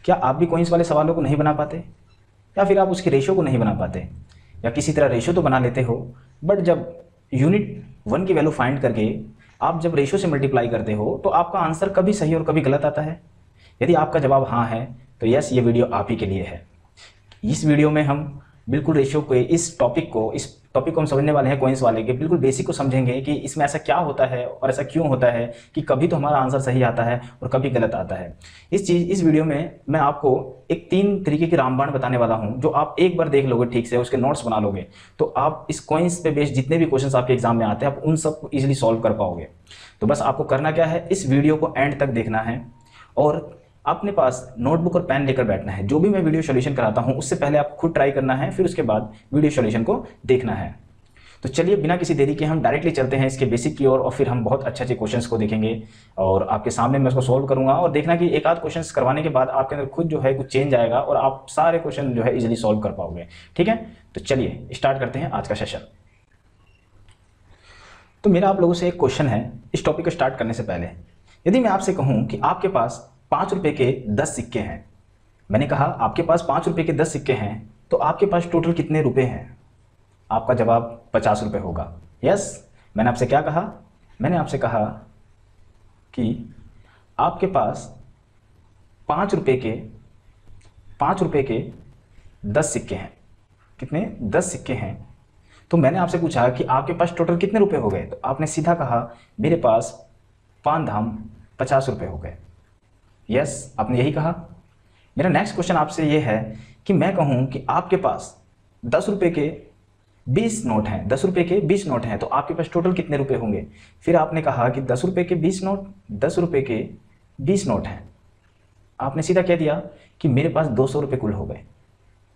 क्या आप भी कॉइन्स वाले सवालों को नहीं बना पाते, या फिर आप उसके रेशो को नहीं बना पाते, या किसी तरह रेशो तो बना लेते हो, बट जब यूनिट 1 की वैल्यू फाइंड करके आप जब रेशो से मल्टीप्लाई करते हो तो आपका आंसर कभी सही और कभी गलत आता है? यदि आपका जवाब हाँ है तो यस, ये वीडियो आप ही के लिए है। इस वीडियो में हम बिल्कुल रेशियो के इस टॉपिक को हम समझने वाले हैं, कॉइन्स वाले के बिल्कुल बेसिक को समझेंगे कि इसमें ऐसा क्या होता है और ऐसा क्यों होता है कि कभी तो हमारा आंसर सही आता है और कभी गलत आता है। इस वीडियो में मैं आपको एक 3 तरीके की रामबाण बताने वाला हूं, जो आप एक बार देख लोगे ठीक से, उसके नोट्स बना लोगे तो आप इस कॉइन्स पे बेस्ड जितने भी क्वेश्चन आपके एग्जाम में आते हैं आप उन सबको ईजिली सॉल्व कर पाओगे। तो बस आपको करना क्या है, इस वीडियो को एंड तक देखना है और अपने पास नोटबुक और पेन लेकर बैठना है। जो भी मैं वीडियो सॉल्यूशन कराता हूं उससे पहले आप खुद ट्राई करना है, फिर उसके बाद वीडियो सॉल्यूशन को देखना है। तो चलिए बिना किसी देरी के हम डायरेक्टली चलते हैं इसके बेसिक की ओर और फिर हम बहुत अच्छे क्वेश्चंस को देखेंगे और आपके सामने मैं उसको सॉल्व करूंगा और देखना कि एक आध क्वेश्चंस करवाने के बाद आपके अंदर खुद जो है कुछ चेंज आएगा और आप सारे क्वेश्चन जो है इजीली सॉल्व कर पाओगे। ठीक है, तो चलिए स्टार्ट करते हैं आज का सेशन। तो मेरा आप लोगों से एक क्वेश्चन है इस टॉपिक को स्टार्ट करने से पहले। यदि मैं आपसे कहूं कि आपके पास 5 रुपए के 10 सिक्के हैं, मैंने कहा आपके पास 5 रुपए के 10 सिक्के हैं, तो आपके पास टोटल कितने रुपए हैं? आपका जवाब 50 रुपए होगा। यस, मैंने आपसे क्या कहा? मैंने आपसे कहा कि आपके पास 5 रुपए के 10 सिक्के हैं। कितने? 10 सिक्के हैं। तो मैंने आपसे पूछा कि आपके पास टोटल कितने रुपए हो गए, तो आपने सीधा कहा मेरे पास 5 धाम 50 रुपए हो गए। यस, आपने यही कहा। मेरा नेक्स्ट क्वेश्चन आपसे ये है कि मैं कहूं कि आपके पास 10 रुपए के 20 नोट हैं, 10 रुपए के 20 नोट हैं, तो आपके पास टोटल कितने रुपए होंगे? फिर आपने कहा कि 10 रुपए के 20 नोट, 10 रुपए के 20 नोट हैं। आपने सीधा कह दिया कि मेरे पास 200 रुपए कुल हो गए,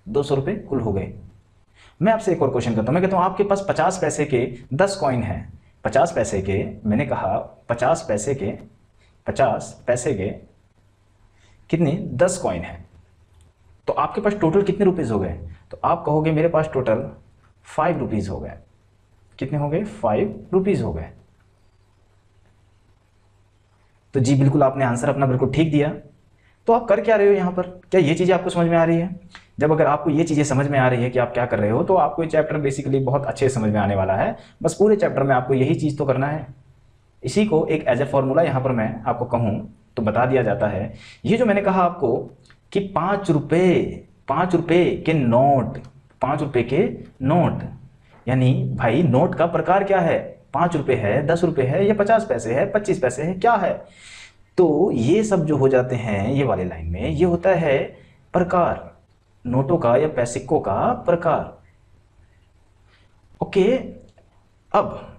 200 रुपए कुल हो गए। मैं आपसे एक और क्वेश्चन करता हूं, मैं कहता हूं आपके पास 50 पैसे के 10 कॉइन हैं, 50 पैसे के, मैंने कहा 50 पैसे के कितने? 10 कॉइन हैं, तो आपके पास टोटल कितने रुपीस हो गए? तो आप कहोगे मेरे पास टोटल 5 रुपीज हो गए। कितने हो गए? 5 रुपीज हो गए। तो जी बिल्कुल आपने आंसर अपना बिल्कुल ठीक दिया। तो आप कर क्या रहे हो यहाँ पर? क्या ये चीज़ें आपको समझ में आ रही है? जब अगर आपको ये चीज़ें समझ में आ रही है कि आप क्या कर रहे हो, तो आपको ये चैप्टर बेसिकली बहुत अच्छे से समझ में आने वाला है। बस पूरे चैप्टर में आपको यही चीज़ तो करना है। इसी को एक एज ए फॉर्मूला यहाँ पर मैं आपको कहूँ तो बता दिया जाता है। ये जो मैंने कहा आपको कि 5 रुपए के नोट, 5 रुपए के नोट, यानी भाई नोट का प्रकार क्या है? 5 रुपए है, 10 रुपए है, या 50 पैसे है, 25 पैसे है, क्या है? तो ये सब जो हो जाते हैं ये वाले लाइन में, ये होता है प्रकार, नोटों का या पैसिकों का प्रकार। ओके, अब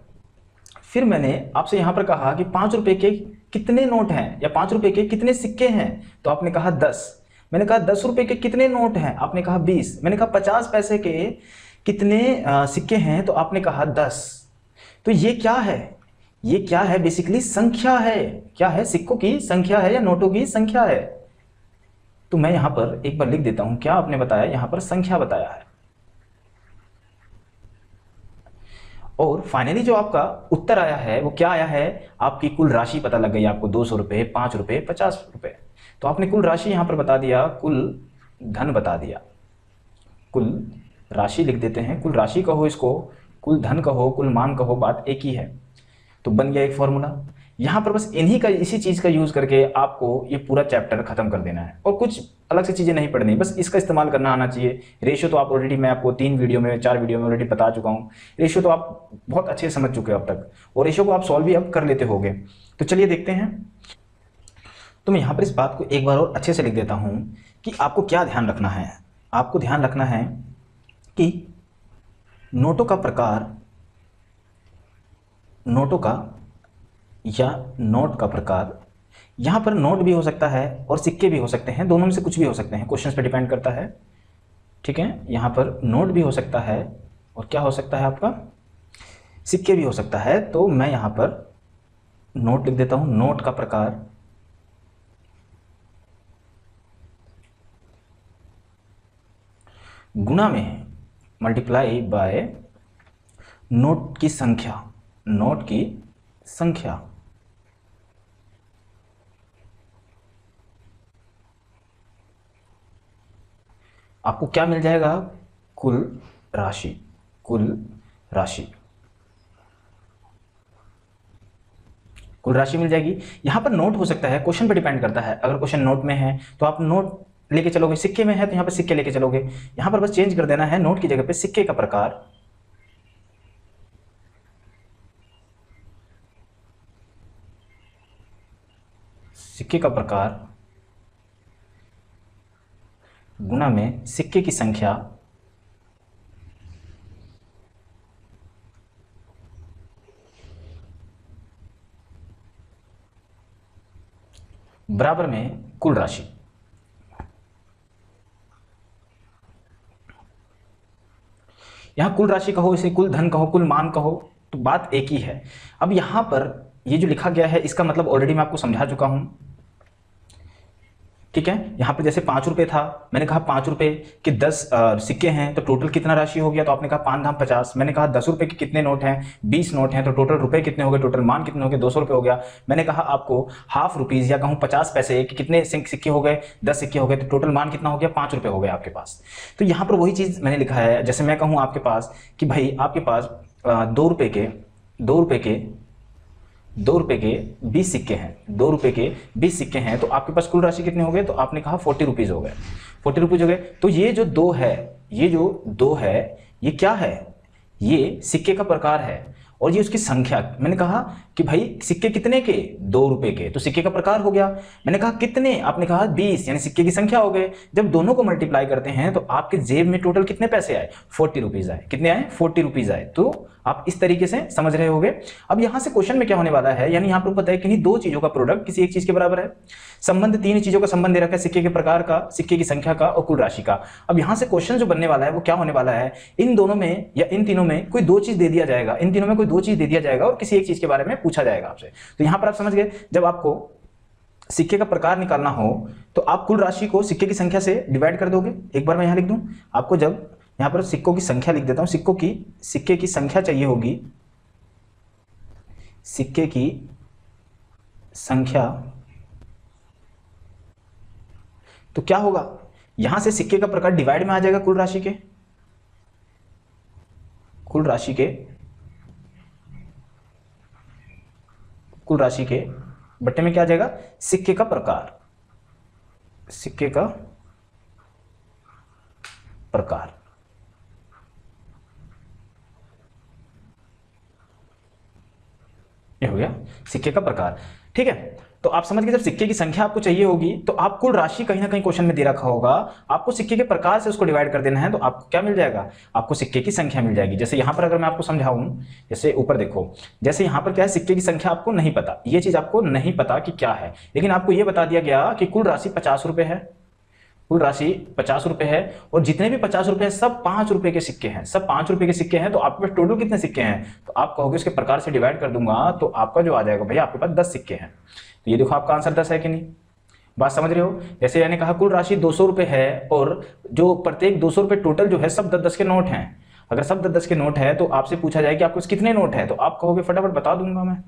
फिर मैंने आपसे यहां पर कहा कि 5 रुपए के कितने नोट हैं या 5 रुपए के कितने सिक्के हैं, तो आपने कहा 10। मैंने कहा 10 रुपए के कितने नोट हैं, आपने कहा 20। मैंने कहा 50 पैसे के कितने सिक्के हैं, तो आपने कहा 10। तो ये क्या है? ये क्या है? बेसिकली संख्या है। क्या है? सिक्कों की संख्या है या नोटों की संख्या है। तो मैं यहां पर एक बार लिख देता हूं, क्या आपने बताया? यहां पर संख्या बताया है। और फाइनली जो आपका उत्तर आया है वो क्या आया है? आपकी कुल राशि पता लग गई आपको, 200 रुपए, 5 रुपए, 50 रुपए। तो आपने कुल राशि यहां पर बता दिया, कुल धन बता दिया। कुल राशि लिख देते हैं, कुल राशि कहो इसको, कुल धन कहो, कुल मान कहो, बात एक ही है। तो बन गया एक फॉर्मूला। यहां पर बस इसी चीज का यूज करके आपको ये पूरा चैप्टर खत्म कर देना है और कुछ अलग से चीजें नहीं पढ़नी, बस इसका इस्तेमाल करना आना चाहिए। रेशियो तो आप ऑलरेडी, मैं आपको 4 वीडियो में ऑलरेडी बता चुका हूं। रेशियो तो आप बहुत अच्छे से समझ चुके हो अब तक, और रेशियो को आप सॉल्व भी अब कर लेते होगे। तो चलिए देखते हैं। तो मैं यहां पर इस बात को एक बार और अच्छे से लिख देता हूं कि आपको क्या ध्यान रखना है। आपको ध्यान रखना है कि नोटों का प्रकार, नोटों का या नोट का प्रकार, यहां पर नोट भी हो सकता है और सिक्के भी हो सकते हैं, दोनों में से कुछ भी हो सकते हैं, क्वेश्चंस पे डिपेंड करता है। ठीक है, यहां पर नोट भी हो सकता है और क्या हो सकता है आपका? सिक्के भी हो सकता है। तो मैं यहां पर नोट लिख देता हूं, नोट का प्रकार, गुणा में मल्टीप्लाई बाय नोट की संख्या, नोट की संख्या। आपको क्या मिल जाएगा, कुल राशि, कुल राशि, कुल राशि मिल जाएगी। यहां पर नोट हो सकता है, क्वेश्चन पर डिपेंड करता है। अगर क्वेश्चन नोट में है तो आप नोट लेके चलोगे, सिक्के में है तो यहां पर सिक्के लेके चलोगे। यहां पर बस चेंज कर देना है, नोट की जगह पे सिक्के का प्रकार, सिक्के का प्रकार गुणा में सिक्के की संख्या बराबर में कुल राशि। यहां कुल राशि कहो, इसे कुल धन कहो, कुल मान कहो, तो बात एक ही है। अब यहां पर ये जो लिखा गया है इसका मतलब ऑलरेडी मैं आपको समझा चुका हूं, ठीक है। यहां पर जैसे 5 रुपए था, मैंने कहा 5 रुपए के 10 सिक्के हैं तो टोटल कितना राशि हो गया, तो आपने कहा 5 धाम 50। मैंने कहा 10 रुपए के कितने नोट हैं, 20 नोट हैं, तो टोटल रुपए कितने हो गए, टोटल मान कितने हो गए, 200 रुपए हो गया। मैंने कहा आपको हाफ रुपीज या कहूं 50 पैसे के कितने सिक्के हो गए, 10 सिक्के हो गए, तो टोटल मान कितना हो गया, 5 रुपए हो गए आपके पास। तो यहां पर वही चीज मैंने लिखा है, जैसे मैं कहूं आपके पास कि भाई आपके पास 2 रुपए के 20 सिक्के हैं, 2 रुपए के 20 सिक्के हैं, तो आपके पास कुल राशि कितने हो गए, तो आपने कहा 40 रुपीज हो गए, 40 रुपीज हो गए। तो ये जो दो है, ये क्या है, ये सिक्के का प्रकार है और ये उसकी संख्या। मैंने कहा कि भाई सिक्के कितने के, 2 रुपए के, तो सिक्के का प्रकार हो गया। मैंने कहा कितने, आपने कहा 20, यानी सिक्के की संख्या हो गए। जब दोनों को मल्टीप्लाई करते हैं तो आपके जेब में टोटल कितने पैसे आए, 40 रुपीज आए। कितने आए, 40 रुपीज आए। तो आप इस तरीके से समझ रहे होगे। अब यहां से क्वेश्चन में क्या होने वाला है, यानी यहां पर पता है कि दो चीजों का प्रोडक्ट किसी एक चीज के बराबर है। संबंध 3 चीजों का संबंध दे रखा है, सिक्के के प्रकार का, सिक्के की संख्या का और कुल राशि का। अब यहां से क्वेश्चन जो बनने वाला है वो क्या होने वाला है, इन दोनों में या इन तीनों में कोई 2 चीज दे दिया जाएगा, इन तीनों में कोई 2 चीज दे दिया जाएगा और किसी एक चीज के बारे में पूछा जाएगा आपसे। तो यहां पर आप समझ गए, जब आपको सिक्के का प्रकार निकालना हो तो आप कुल राशि को सिक्के की संख्या से डिवाइड कर दोगे। एक बार मैं यहां लिख दूं आपको, जब यहां पर सिक्कों की संख्या लिख देता हूं, सिक्के की संख्या चाहिए होगी, सिक्के की संख्या, तो क्या होगा, यहां से सिक्के का प्रकार डिवाइड में आ जाएगा कुल राशि के, कुल राशि के बट्टे में क्या आ जाएगा, सिक्के का प्रकार, सिक्के का प्रकार। ये हो गया सिक्के का प्रकार, ठीक है। तो आप समझ गए, जब सिक्के की संख्या आपको चाहिए होगी तो आप कुल राशि कहीं ना कहीं क्वेश्चन में दे रखा होगा, आपको सिक्के के प्रकार से उसको डिवाइड कर देना है, तो आपको क्या मिल जाएगा, आपको सिक्के की संख्या मिल जाएगी। जैसे यहां पर अगर मैं आपको समझाऊं, जैसे ऊपर देखो, जैसे यहां पर क्या है, सिक्के की संख्या आपको नहीं पता, ये चीज आपको नहीं पता कि क्या है, लेकिन आपको यह बता दिया गया कि कुल राशि 50 रुपए है, कुल राशि 50 रुपए है और जितने भी 50 रुपए हैं सब 5 रुपए के सिक्के हैं, सब 5 रुपए के सिक्के हैं। तो आपके पास टोटल कितने सिक्के हैं, तो आप कहोगे उसके प्रकार से डिवाइड कर दूंगा, तो आपका जो आ जाएगा भैया आपके पास 10 सिक्के हैं। तो ये देखो आपका आंसर 10 है कि नहीं, बात समझ रहे हो। जैसे मैंने कहा कुल राशि 200 रुपए है और जो प्रत्येक 200 रुपए टोटल जो है सब 10-10 के नोट हैं। अगर सब 10-10 के नोट है तो आपसे पूछा जाए कि आपको कितने नोट है, तो आप कहोगे फटाफट बता दूंगा मैं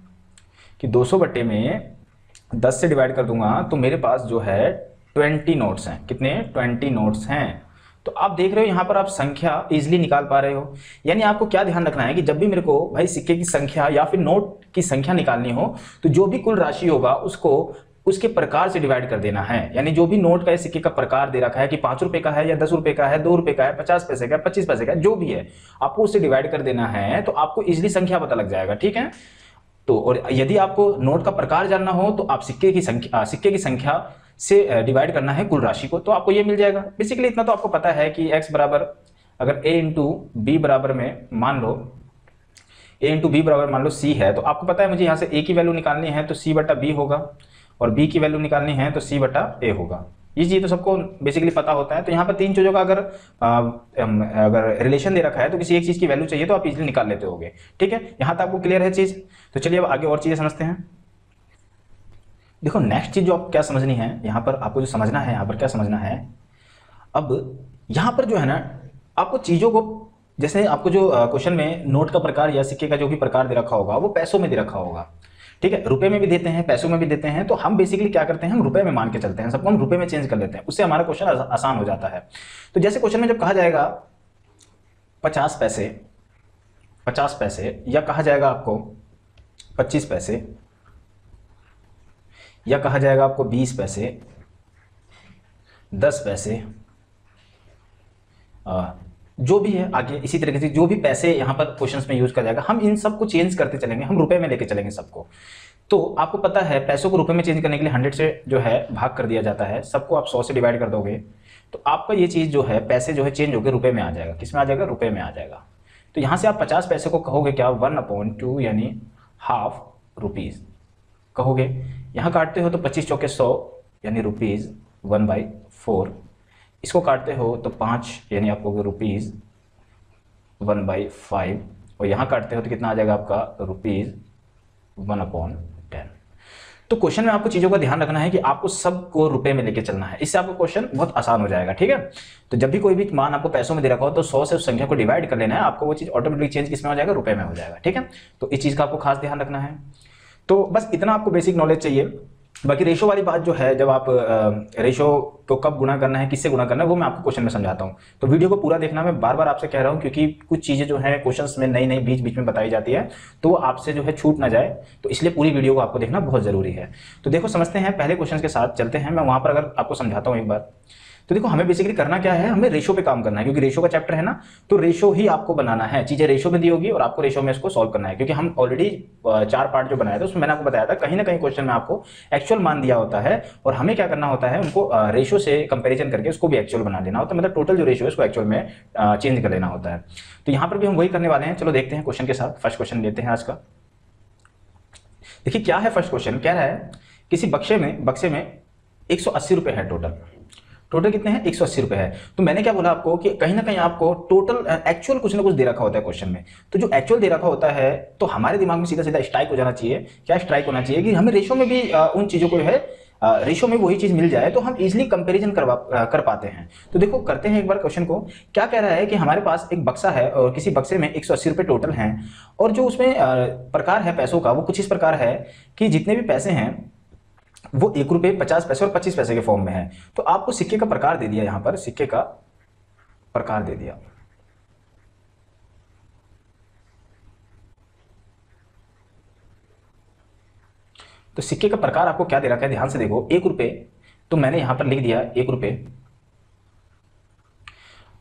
कि 200 बट्टे में 10 से डिवाइड कर दूंगा, तो मेरे पास जो है 20 नोट्स हैं। कितने, 20 नोट्स हैं। तो आप देख रहे हो यहां पर आप संख्या इजीली निकाल पा रहे हो। यानी आपको क्या ध्यान रखना है कि जब भी मेरे को भाई सिक्के की संख्या या फिर नोट की संख्या निकालनी हो तो जो भी कुल राशि होगा उसको उसके प्रकार से डिवाइड कर देना है। यानी जो भी नोट का सिक्के का प्रकार दे रखा है कि 5 रुपए का है या 10 रुपए का है, 2 रुपए का है, 50 पैसे का, 25 पैसे का, जो भी है आपको उससे डिवाइड कर देना है, तो आपको इजीली संख्या पता लग जाएगा, ठीक है। तो और यदि आपको नोट का प्रकार जानना हो तो आप सिक्के की संख्या से डिवाइड करना है कुल राशि को, तो आपको ये मिल जाएगा। बेसिकली इतना तो आपको पता है कि x बराबर, अगर a इंटू बी बराबर में मान लो a इंटू बी बराबर मान लो c है, तो आपको पता है मुझे यहाँ से a की वैल्यू निकालनी है तो c बटा b होगा और b की वैल्यू निकालनी है तो c बटा a होगा। ये चीज तो सबको बेसिकली पता होता है। तो यहाँ पर 3 चीजों का अगर रिलेशन दे रखा है तो किसी एक चीज की वैल्यू चाहिए तो आप इजीली निकाल लेते होगे, ठीक है। यहाँ तक आपको क्लियर है चीज। तो चलिए अब आगे और चीजें समझते हैं। देखो नेक्स्ट चीज जो आपको क्या समझनी है, यहाँ पर आपको जो समझना है, यहाँ पर क्या समझना है, अब यहाँ पर जो है ना आपको चीजों को, जैसे आपको जो क्वेश्चन में नोट का प्रकार या सिक्के का जो भी प्रकार दे रखा होगा वो पैसों में दे रखा होगा, ठीक है, रुपए में भी देते हैं, पैसों में भी देते हैं, तो हम बेसिकली क्या करते हैं, हम रुपए में मान के चलते हैं, सबको हम रुपए में चेंज कर लेते हैं, उससे हमारा क्वेश्चन आसान हो जाता है। तो जैसे क्वेश्चन में जब कहा जाएगा 50 पैसे, 50 पैसे, या कहा जाएगा आपको 25 पैसे, या कहा जाएगा आपको 20 पैसे, 10 पैसे, जो भी है आगे इसी तरीके से जो भी पैसे यहाँ पर क्वेश्चंस में यूज कर जाएगा, हम इन सबको चेंज करते चलेंगे, हम रुपए में लेके चलेंगे सबको। तो आपको पता है पैसों को रुपए में चेंज करने के लिए 100 से जो है भाग कर दिया जाता है, सबको आप 100 से डिवाइड कर दोगे तो आपका ये चीज जो है पैसे जो है चेंज होकर रुपए में आ जाएगा। किस में आ जाएगा? रुपए में आ जाएगा। तो यहाँ से आप 50 पैसे को कहोगे क्या? 1/2 यानी हाफ रुपीज कहोगे। यहाँ काटते हो तो 25 चौके 100 यानी रुपीज 1/4। इसको काटते हो तो 5 यानी आपको रुपीज 1/5, और यहाँ काटते हो तो कितना आ जाएगा आपका? रुपीज 1/10। तो क्वेश्चन में आपको चीजों का ध्यान रखना है कि आपको सबको रुपए में लेके चलना है, इससे आपका क्वेश्चन बहुत आसान हो जाएगा। ठीक है, तो जब भी कोई भी मान आपको पैसों में दे रखा हो तो 100 से उस संख्या को डिवाइड कर लेना है, आपको वो चीज ऑटोमेटिकली चेंज किस में हो जाएगा? रुपए में हो जाएगा। ठीक है, तो इस चीज का आपको खास ध्यान रखना है। तो बस इतना आपको बेसिक नॉलेज चाहिए। बाकी रेशो वाली बात जो है, जब आप रेशो को कब गुणा करना है, किससे गुणा करना है, वो मैं आपको क्वेश्चन में समझाता हूँ। तो वीडियो को पूरा देखना, मैं बार बार आपसे कह रहा हूँ, क्योंकि कुछ चीजें जो है क्वेश्चंस में नई नई बीच बीच में बताई जाती है, तो वो आपसे जो है छूट ना जाए, तो इसलिए पूरी वीडियो को आपको देखना बहुत जरूरी है। तो देखो समझते हैं, पहले क्वेश्चन के साथ चलते हैं। मैं वहां पर अगर आपको समझाता हूँ एक बार, तो देखो हमें बेसिकली करना क्या है, हमें रेशो पे काम करना है, क्योंकि रेशो का चैप्टर है ना, तो रेशो ही आपको बनाना है, चीजें रेशो में दी होगी और आपको रेशो में इसको सॉल्व करना है। क्योंकि हम ऑलरेडी 4 पार्ट जो बनाया था उसमें मैंने आपको बताया था, कहीं ना कहीं क्वेश्चन में आपको एक्चुअल मान दिया होता है और हमें क्या करना होता है, उनको रेशो से कंपेरिजन करके उसको भी एक्चुअल बना लेना होता है, मतलब टोटल जो रेशो है उसको एक्चुअल में चेंज कर लेना होता है। तो यहाँ पर भी हम वही करने वाले हैं। चलो देखते हैं क्वेश्चन के साथ। फर्स्ट क्वेश्चन लेते हैं आज का। देखिए क्या है फर्स्ट क्वेश्चन, कह रहा है किसी बक्से में 180 रुपए है टोटल कितने हैं? 180 रुपए है। तो मैंने क्या बोला आपको कि कहीं ना कहीं आपको टोटल एक्चुअल कुछ ना कुछ दे रखा होता है क्वेश्चन में। तो जो एक्चुअल दे रखा होता है तो हमारे दिमाग में सीधा सीधा स्ट्राइक हो जाना चाहिए। क्या स्ट्राइक होना चाहिए? कि हमें रेशो में भी उन चीजों को है रेशो में वही चीज मिल जाए तो हम इजिली कंपेरिजन कर पाते हैं। तो देखो करते हैं एक बार क्वेश्चन को। क्या कह रहा है कि हमारे पास एक बक्सा है और किसी बक्से में 180 रुपए टोटल हैं, और जो उसमें प्रकार है पैसों का वो कुछ इस प्रकार है कि जितने भी पैसे हैं वो 1 रुपए, 50 पैसे और 25 पैसे के फॉर्म में है। तो आपको सिक्के का प्रकार दे दिया, यहां पर सिक्के का प्रकार दे दिया। तो सिक्के का प्रकार आपको क्या दे रखा है, ध्यान से देखो। 1 रुपए तो मैंने यहां पर लिख दिया 1 रुपए,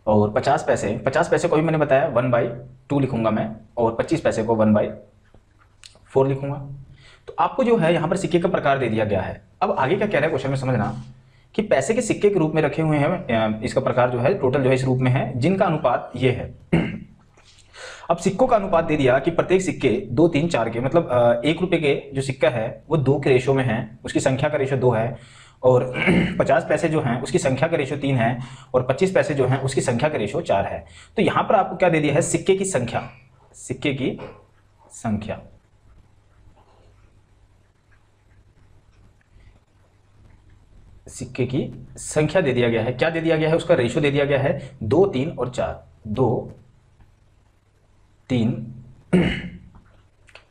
और 50 पैसे को भी मैंने बताया 1/2 लिखूंगा मैं, और 25 पैसे को 1/4 लिखूंगा। तो आपको जो है यहां पर सिक्के का प्रकार दे दिया गया है। अब आगे क्या कह रहा है क्वेश्चन में समझना कि पैसे के सिक्के के रूप में रखे हुए हैं, इसका प्रकार जो है टोटल जो है इस रूप में है, जिनका अनुपात ये है। अब सिक्कों का अनुपात दे दिया कि प्रत्येक सिक्के 2, 3, 4 के, मतलब 1 रुपए के जो सिक्का है वो 2 के रेशो में है, उसकी संख्या का रेशो 2 है, और 50 पैसे जो हैं उसकी संख्या का रेशो 3 है, और 25 पैसे जो हैं उसकी संख्या का रेशो 4 है। तो यहां पर आपको क्या दे दिया है, सिक्के की संख्या, सिक्के की संख्या। सिक्के की संख्या दे दिया गया है। क्या दे दिया गया है? उसका रेशो दे दिया गया है 2, 3 और 4, 2, 3,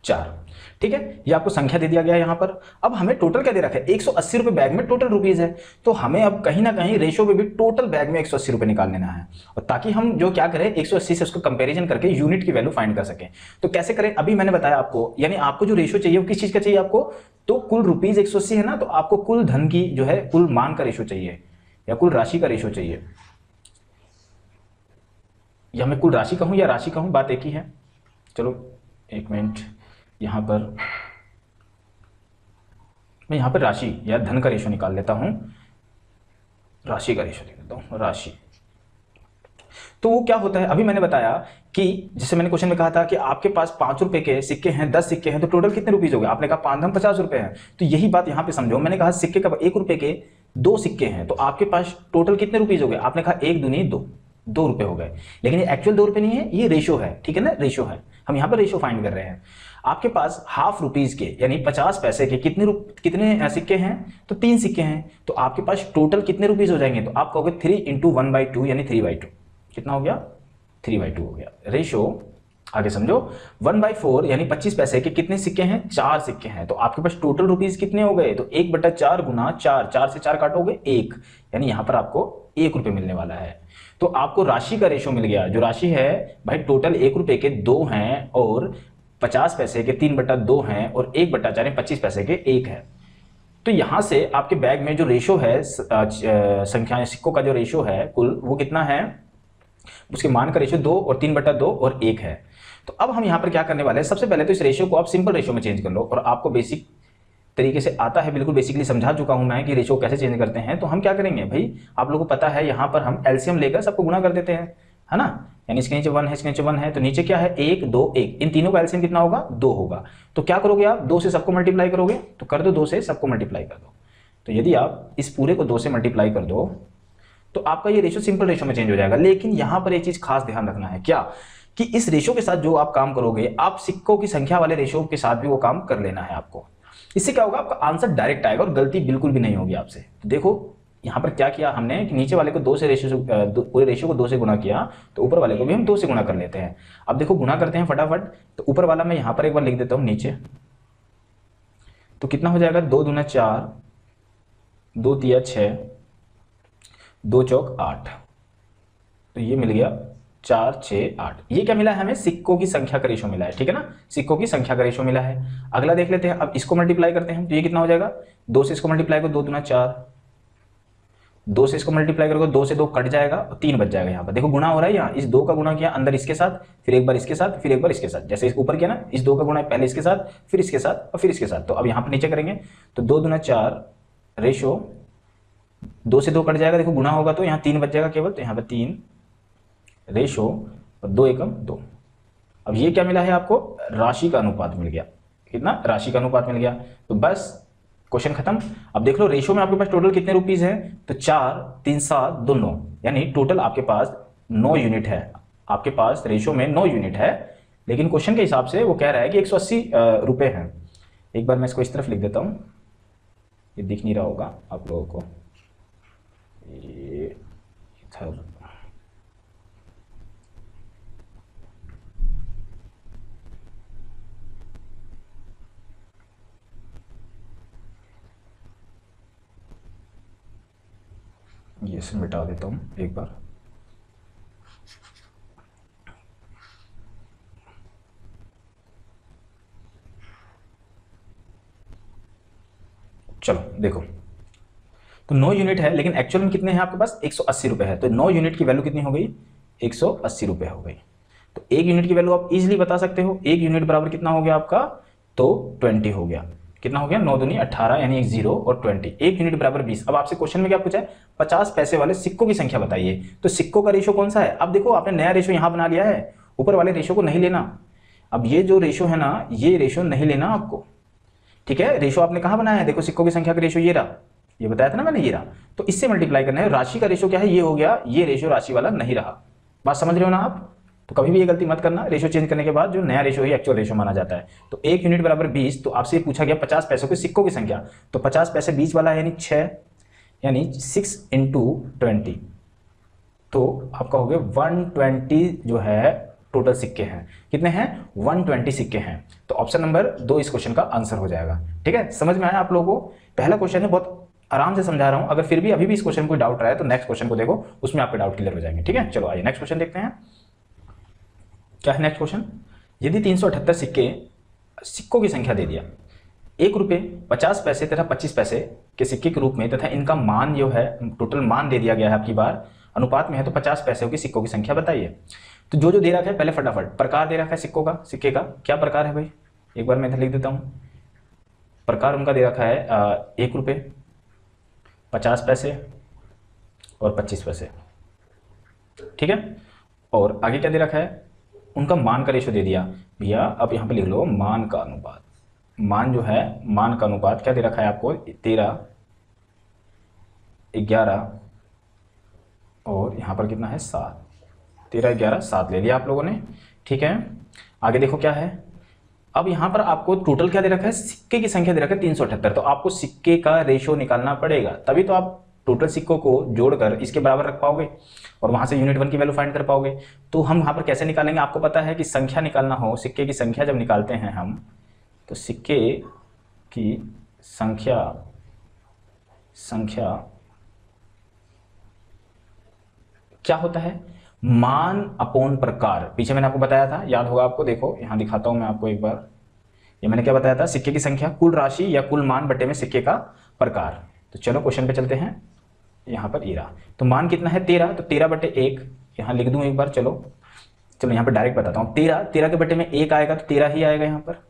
4। ठीक है, ये आपको संख्या दे दिया गया है यहां पर। अब हमें टोटल क्या दे रखा है, 180 रुपए बैग में टोटल रुपीज है, तो हमें अब कहीं ना कहीं रेशो में भी टोटल बैग में 180 रुपए निकाल लेना है, और ताकि हम जो क्या करें 180 से उसको कंपैरिजन करके यूनिट की वैल्यू फाइंड कर सकें। तो कैसे करें, अभी मैंने बताया आपको, यानी आपको जो रेशो चाहिए वो किस चीज का चाहिए आपको, तो कुल रुपीज 180 है ना, तो आपको कुल धन की जो है कुल मान का रेशो चाहिए, या कुल राशि का रेशो चाहिए, या मैं कुल राशि कहूं या राशि कहूं, बात एक ही है। चलो एक मिनट, यहां पर मैं यहां पर राशि या धन का रेशो निकाल लेता हूं, राशि का रेशो लिख देता हूं, राशि। तो वो क्या होता है, अभी मैंने बताया कि जैसे मैंने क्वेश्चन में कहा था कि आपके पास 5 रुपए के सिक्के हैं, 10 सिक्के हैं, तो टोटल कितने रुपीज हो गए? आपने कहा 5 50 रुपए हैं। तो यही बात यहां पे समझो, मैंने कहा सिक्के का 1 रुपए के 2 सिक्के हैं, तो आपके पास टोटल कितने रुपीज हो गए? आपने कहा 1 दूनी 2 रुपए हो गए, लेकिन ये एक्चुअल 2 रुपए नहीं है, ये रेशो है। ठीक है ना, रेशो है, हम यहां पर रेशो फाइंड कर रहे हैं। आपके पास हाफ रुपीज के यानी 50 पैसे के कितने सिक्के हैं? तो 3 सिक्के हैं, तो आपके पास टोटल कितने रुपीज हो जाएंगे? तो आप कहोगे 3 × 1/2 यानी 3/2। कितना हो गया? 3/2 हो गया। रेशो आगे समझो, 1/4 यानी 25 पैसे के कितने सिक्के हैं? 4 सिक्के हैं। तो आपके पास टोटल रुपीज कितने हो गए? तो 1/4 गुना 4, 4 से 4 काटोगे 1, यानी यहां पर आपको 1 रुपये मिलने वाला है। तो आपको राशि का रेशो मिल गया, जो राशि है भाई टोटल 1 रुपये के 2 हैं और 50 पैसे के 3/2 हैं और 1/4 यानी 25 पैसे के 1 है। तो यहां से आपके बैग में जो रेशो है संख्या सिक्कों का जो रेशो है कुल, वो कितना है? उसके मान का रेशो 2 और 3/2 और 1 है। तो अब हम यहां पर क्या करने वाले हैं, सबसे पहले तो इस रेशो को आप सिंपल रेशो में चेंज कर लो, और आपको बेसिक तरीके से आता है, बिल्कुल बेसिकली समझा चुका हूं मैं कि रेशो कैसे चेंज करते हैं। तो हम क्या करेंगे भाई, आप लोगों को पता है यहां पर हम एलसीएम लेकर सबको गुणा कर देते हैं, है ना। यानी इसके नीचे 1 है, इसके नीचे 1 है, तो नीचे क्या है? 1 2 1, इन तीनों का एलसीएम कितना होगा? 2 होगा। तो क्या करोगे आप? 2 से सबको मल्टीप्लाई करोगे, तो कर दो 2 से सबको मल्टीप्लाई कर दो। तो यदि आप इस पूरे को 2 से मल्टीप्लाई कर दो तो आपका ये रेशो सिंपल रेशो में चेंज हो जाएगा। लेकिन यहां पर एक चीज खास ध्यान रखना है, क्या कि इस रेशो के साथ जो आप काम करोगे, आप सिक्कों की संख्या वाले रेशो के साथ भी वो काम कर लेना है आपको। इससे क्या होगा? आपका आंसर डायरेक्ट आएगा और गलती बिल्कुल भी नहीं होगी आपसे। तो देखो यहां पर क्या किया हमने कि नीचे वाले को 2 से रेशो पूरे रेशो को 2 से गुणा किया, तो ऊपर वाले को भी हम 2 से गुणा कर लेते हैं। अब देखो गुणा करते हैं फटाफट। तो ऊपर वाला मैं यहां पर एक बार लिख देता हूं नीचे, तो कितना हो जाएगा? 2 दूना 4, 2 तिया 6, 2 चौक 8, तो ये मिल गया 4 6 8। ये क्या मिला है हमें? सिक्कों की संख्या का रेशो मिला है, ठीक है ना, सिक्कों की संख्या का रेशो मिला है। अगला देख लेते हैं, अब इसको मल्टीप्लाई करते हैं, तो ये कितना हो जाएगा? 2 से इसको मल्टीप्लाई करो, 2 दूना 4, 2 से इसको मल्टीप्लाई करोगे, 2 से 2 कट जाएगा और 3 बच जाएगा। यहाँ पर देखो गुणा हो रहा है, यहाँ इस 2 का गुणा किया अंदर इसके साथ, फिर एक बार इसके साथ, फिर एक बार इसके साथ, जैसे इस ऊपर किया ना, इस 2 का गुणा पहले इसके साथ, फिर इसके साथ और फिर इसके साथ। तो अब यहाँ पर नीचे करेंगे, तो 2 दूना 4 रेशो 2 से 2 कट जाएगा, देखो गुणा होगा तो यहाँ 3 बच जाएगा केवल, तो यहाँ पर 3 रेशो और 2 एकम 2। अब ये क्या मिला है आपको? राशि का अनुपात मिल गया। कितना? राशि का अनुपात मिल गया। तो बस क्वेश्चन खत्म। अब देख लो रेशो में आपके पास टोटल कितने रुपीज है? तो 4 3 7 2 9, यानी टोटल आपके पास 9 यूनिट है। आपके पास रेशो में 9 यूनिट है, लेकिन क्वेश्चन के हिसाब से वो कह रहा है कि 180 रुपए हैं। एक बार मैं इसको इस तरफ लिख देता हूं, ये दिख नहीं रहा होगा आप लोगों को, ये इधर ये से मिटा देता हूं एक बार। चलो देखो, तो 9 यूनिट है, लेकिन एक्चुअल में कितने हैं आपके पास? 180 रुपए है। तो 9 यूनिट की वैल्यू कितनी हो गई? 180 रुपए हो गई। तो 1 यूनिट की वैल्यू आप इजीली बता सकते हो। 1 यूनिट बराबर कितना हो गया आपका? तो 20 हो गया। कितना हो गया? 9 दूनी 18, यानी 1 0 और 20। 1 यूनिट बराबर 20। अब आपसे क्वेश्चन में क्या पूछा है? 50 पैसे वाले सिक्कों की संख्या बताइए। तो सिक्कों का रेशो कौन सा है? अब देखो आपने नया रेशो यहां बना लिया है, ऊपर वाले रेशो को नहीं लेना। अब ये जो रेशो है ना, ये रेशो नहीं लेना आपको, ठीक है। रेशो आपने कहां बनाया है? देखो सिक्कों की संख्या का रेशो ये रहा, ये बताया था ना मैंने, ये रहा। तो इससे मल्टीप्लाई करना है। राशि का रेशो क्या है? ये हो गया, ये रेशो राशि वाला नहीं रहा। बात समझ रहे हो ना आप? तो कभी भी ये गलती मत करना, रेशो चेंज करने के बाद जो नया रेशो है एक्चुअल रेशो माना जाता है। तो 1 यूनिट बराबर 20। तो आपसे पूछा गया 50 पैसों के सिक्कों की संख्या, तो 50 पैसे 20 वाला है, यानी 6, यानी 6 × 20, तो आपका हो गया 120 जो है टोटल सिक्के हैं। कितने हैं? 120 सिक्के हैं। तो ऑप्शन नंबर 2 इस क्वेश्चन का आंसर हो जाएगा। ठीक है, समझ में आया आप लोगों को? पहला क्वेश्चन है, बहुत आराम से समझा रहा हूं। अगर फिर भी अभी भी इस क्वेश्चन में कोई डाउट रहा है तो नेक्स्ट क्वेश्चन को देखो, उसमें आपके डाउट क्लियर हो जाएंगे। ठीक है, चलो आइए नेक्स्ट क्वेश्चन देखते हैं। क्या है नेक्स्ट क्वेश्चन? यदि 378 सिक्कों की संख्या दे दिया, 1 रुपये 50 पैसे तथा 25 पैसे के सिक्के के रूप में, तथा इनका मान जो है टोटल मान दे दिया गया है आपकी बार अनुपात में है, तो 50 पैसों के सिक्कों की संख्या बताइए। तो जो दे रखा है पहले फटाफट प्रकार दे रखा है सिक्कों का, सिक्के का क्या प्रकार है भाई? एक बार मैं इधर लिख देता हूं। प्रकार उनका दे रखा है 1 रुपये 50 पैसे और 25 पैसे। ठीक है, और आगे क्या दे रखा है? उनका मान का रेशो दे दिया भैया। अब यहां पे लिख लो मान का अनुपात। मान जो है, मान का अनुपात क्या दे रखा है आपको? 13, 11 और यहां पर कितना है? 7। 13, 11, 7 ले लिया आप लोगों ने। ठीक है, आगे देखो क्या है। अब यहां पर आपको टोटल क्या दे रखा है? सिक्के की संख्या दे रखा है 378। तो आपको सिक्के का रेशो निकालना पड़ेगा, तभी तो आप टोटल सिक्कों को जोड़कर इसके बराबर रख पाओगे और वहां से यूनिट 1 की वैल्यू फाइंड कर पाओगे। तो हम वहां पर कैसे निकालेंगे, आपको पता है कि संख्या निकालना हो, सिक्के की संख्या जब निकालते हैं हम, तो सिक्के की संख्या क्या होता है, मान अपॉन प्रकार। पीछे मैंने आपको बताया था, याद होगा आपको, देखो यहां दिखाता हूं मैं आपको एक बार। ये मैंने क्या बताया था, सिक्के की संख्या कुल राशि या कुल मान बटे में सिक्के का प्रकार। तो चलो क्वेश्चन पे चलते हैं। यहाँ पर ये रहा, तो मान कितना है 13, तो 13 बटे 1 यहाँ लिख दूं एक बार। चलो यहाँ पर डायरेक्ट बताता हूँ। 13 के बटे में 1 आएगा तो 13 ही आएगा यहाँ पर।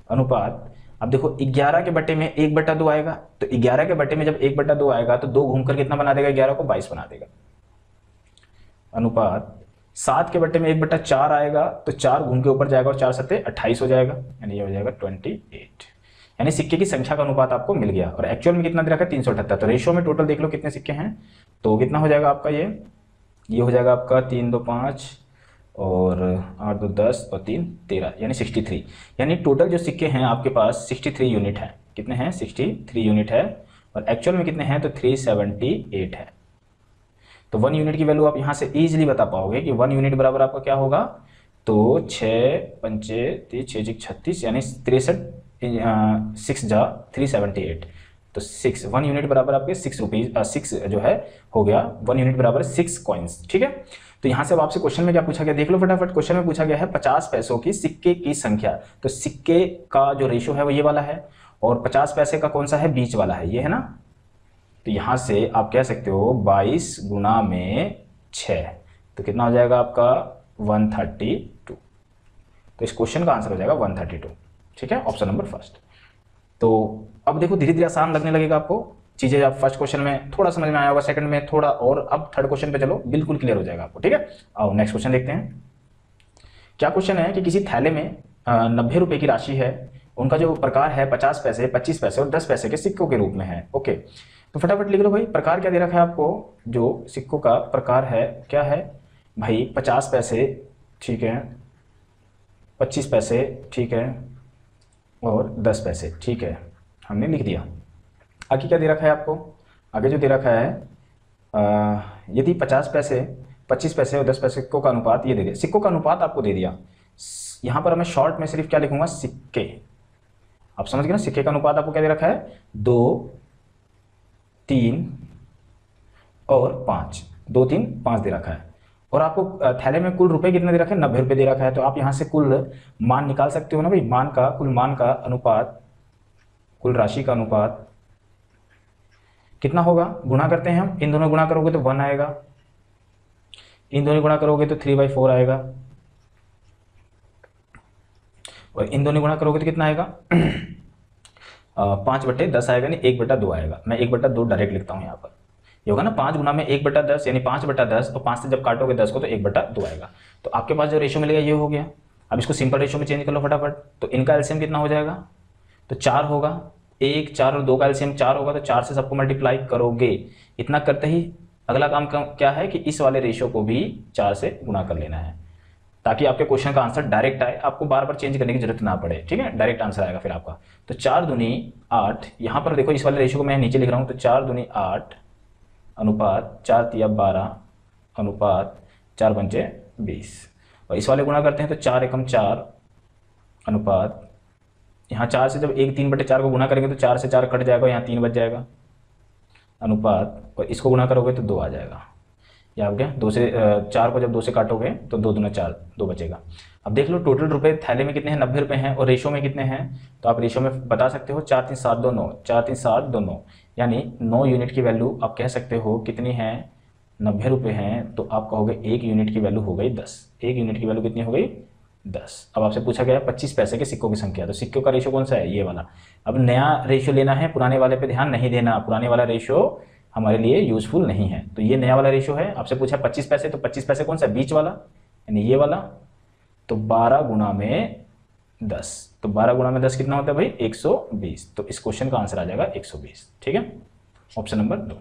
अनुपात, अब देखो 11 के बटे में 1/2 आएगा, तो 11 के बटे में जब 1/2 आएगा तो 2 घूमकर कितना बना देगा, 11 को 22 बना देगा। अनुपात 7 के बटे में 1/4 आएगा, तो 4 घूम के ऊपर जाएगा और 4 सत्ते 28 हो जाएगा, यानी ये हो जाएगा 28। यानी सिक्के की संख्या का अनुपात आपको मिल गया। और एक्चुअल में कितना दे रखा है, 378। तो रेशियो में टोटल देख लो कितने सिक्के हैं, तो कितना हो जाएगा आपका, ये हो जाएगा आपका 3 2 5 और 8 2 10 और 3 13, यानी 63। यानी टोटल जो सिक्के हैं आपके पास 63 यूनिट है। कितने हैं, 63 यूनिट है। और एक्चुअल में कितने हैं, तो 378 है। तो 1 यूनिट की वैल्यू आप यहाँ से इजीली बता पाओगे कि 1 यूनिट बराबर आपका क्या होगा, तो 6 पंचे 6 36, यानी 63 6 जा 378। तो 1 यूनिट बराबर आपके 6 रुपीज 6 जो है हो गया, 1 यूनिट बराबर 6 कॉइन्स। ठीक है, तो यहाँ से अब आपसे क्वेश्चन में क्या पूछा गया, देख लो फटाफट। क्वेश्चन में पूछा गया है 50 पैसों की सिक्के की संख्या। तो सिक्के का जो रेशियो है वो ये वाला है, और 50 पैसे का कौन सा है, बीच वाला है, ये है ना। तो यहाँ से आप कह सकते हो 22 गुना में 6, तो कितना हो जाएगा आपका 132। तो इस क्वेश्चन का आंसर हो जाएगा 132। ठीक है, ऑप्शन नंबर फर्स्ट। तो अब देखो धीरे धीरे आसान लगने लगेगा आपको चीजें। आप फर्स्ट क्वेश्चन में थोड़ा समझ में आया होगा, सेकंड में थोड़ा, और अब थर्ड क्वेश्चन पे चलो, बिल्कुल क्लियर हो जाएगा आपको। ठीक है, आओ नेक्स्ट क्वेश्चन देखते हैं। क्या क्वेश्चन है कि किसी थैले में 90 रुपए की राशि है, उनका जो प्रकार है 50 पैसे, 25 पैसे और 10 पैसे के सिक्कों के रूप में है। ओके, तो फटाफट लिख लो भाई, प्रकार क्या दे रखा है आपको, जो सिक्कों का प्रकार है क्या है भाई, 50 पैसे, ठीक है, 25 पैसे, ठीक है, और 10 पैसे। ठीक है, हमने लिख दिया। आगे क्या दे रखा है आपको, आगे जो दे रखा है, यदि 50 पैसे, 25 पैसे और 10 पैसे सिक्कों का अनुपात, ये दे दिया, सिक्कों का अनुपात आपको दे दिया। यहाँ पर मैं शॉर्ट में सिर्फ क्या लिखूंगा, सिक्के। आप समझ गए ना, सिक्के का अनुपात आपको क्या दे रखा है, 2 3 और 5, 2 3 5 दे रखा है। और आपको थैले में कुल रुपए कितने दे रखे हैं, 90 रुपए दे रखा है। तो आप यहाँ से कुल मान निकाल सकते हो ना भाई, मान का, कुल मान का अनुपात, कुल राशि का अनुपात कितना होगा, गुणा करते हैं हम, इन दोनों गुणा करोगे तो 1 आएगा, इन दोनों गुणा करोगे तो 3/4 आएगा, और इन दोनों गुणा करोगे तो कितना आएगा 5/10 आएगा, नहीं 1/2 आएगा। मैं 1/2 डायरेक्ट लिखता हूँ यहाँ पर, ये होगा ना 5 गुना में 1/10, यानी 5/10, और 5 से जब काटोगे 10 को तो 1/2 आएगा। तो आपके पास जो रेशियो मिलेगा ये हो गया। अब इसको सिंपल रेशियो में चेंज कर लो फटाफट। तो इनका एलसीएम कितना हो जाएगा, तो 4 होगा, 1 4 और 2 का एलसीएम 4 होगा, तो 4 से सबको मल्टीप्लाई करोगे। इतना करते ही अगला काम क्या है कि इस वाले रेशियो को भी 4 से गुणा कर लेना है, ताकि आपके क्वेश्चन का आंसर डायरेक्ट आए, आपको बार बार चेंज करने की जरूरत ना पड़े। ठीक है, डायरेक्ट आंसर आएगा फिर आपका। तो 4 दूनी 8, यहाँ पर देखो इस वाले रेशियो को मैं नीचे लिख रहा हूँ, तो 4 दूनी 8 अनुपात 4 तिया 12 अनुपात 4 पंचे 20, और इस वाले गुणा करते हैं तो 4 एकम 4 अनुपात, यहाँ 4 से जब 3/4 को गुणा करेंगे तो 4 से 4 कट जाएगा, यहाँ 3 बच जाएगा अनुपात, और इसको गुणा करोगे तो 2 आ जाएगा। या हो गया 2 से 4 को जब 2 से काटोगे तो 2 दूना 4, 2 बचेगा। अब देख लो टोटल रुपए थैले में कितने हैं, 90 रुपए हैं, और रेशो में कितने हैं, तो आप रेशो में बता सकते हो 4 3 7 2 9, 4 3 7 2 9, यानी 9 यूनिट की वैल्यू आप कह सकते हो कितनी है, 90 रुपये हैं। तो आप कहोगे 1 यूनिट की वैल्यू हो गई 10, 1 यूनिट की वैल्यू कितनी हो गई 10। अब आपसे पूछा गया 25 पैसे के सिक्कों की संख्या, तो सिक्कों का रेशो कौन सा है, ये वाला। अब नया रेशो लेना है, पुराने वाले पे ध्यान नहीं देना, पुराने वाला रेशो हमारे लिए यूजफुल नहीं है। तो ये नया वाला रेशो है। आपसे पूछा 25 पैसे, तो 25 पैसे कौन सा, बीच वाला, यानी ये वाला। तो 12 गुना में 10, तो 12 गुना में 10 कितना होता है भाई 120। तो इस क्वेश्चन का आंसर आ जाएगा 120। ठीक है, ऑप्शन नंबर 2।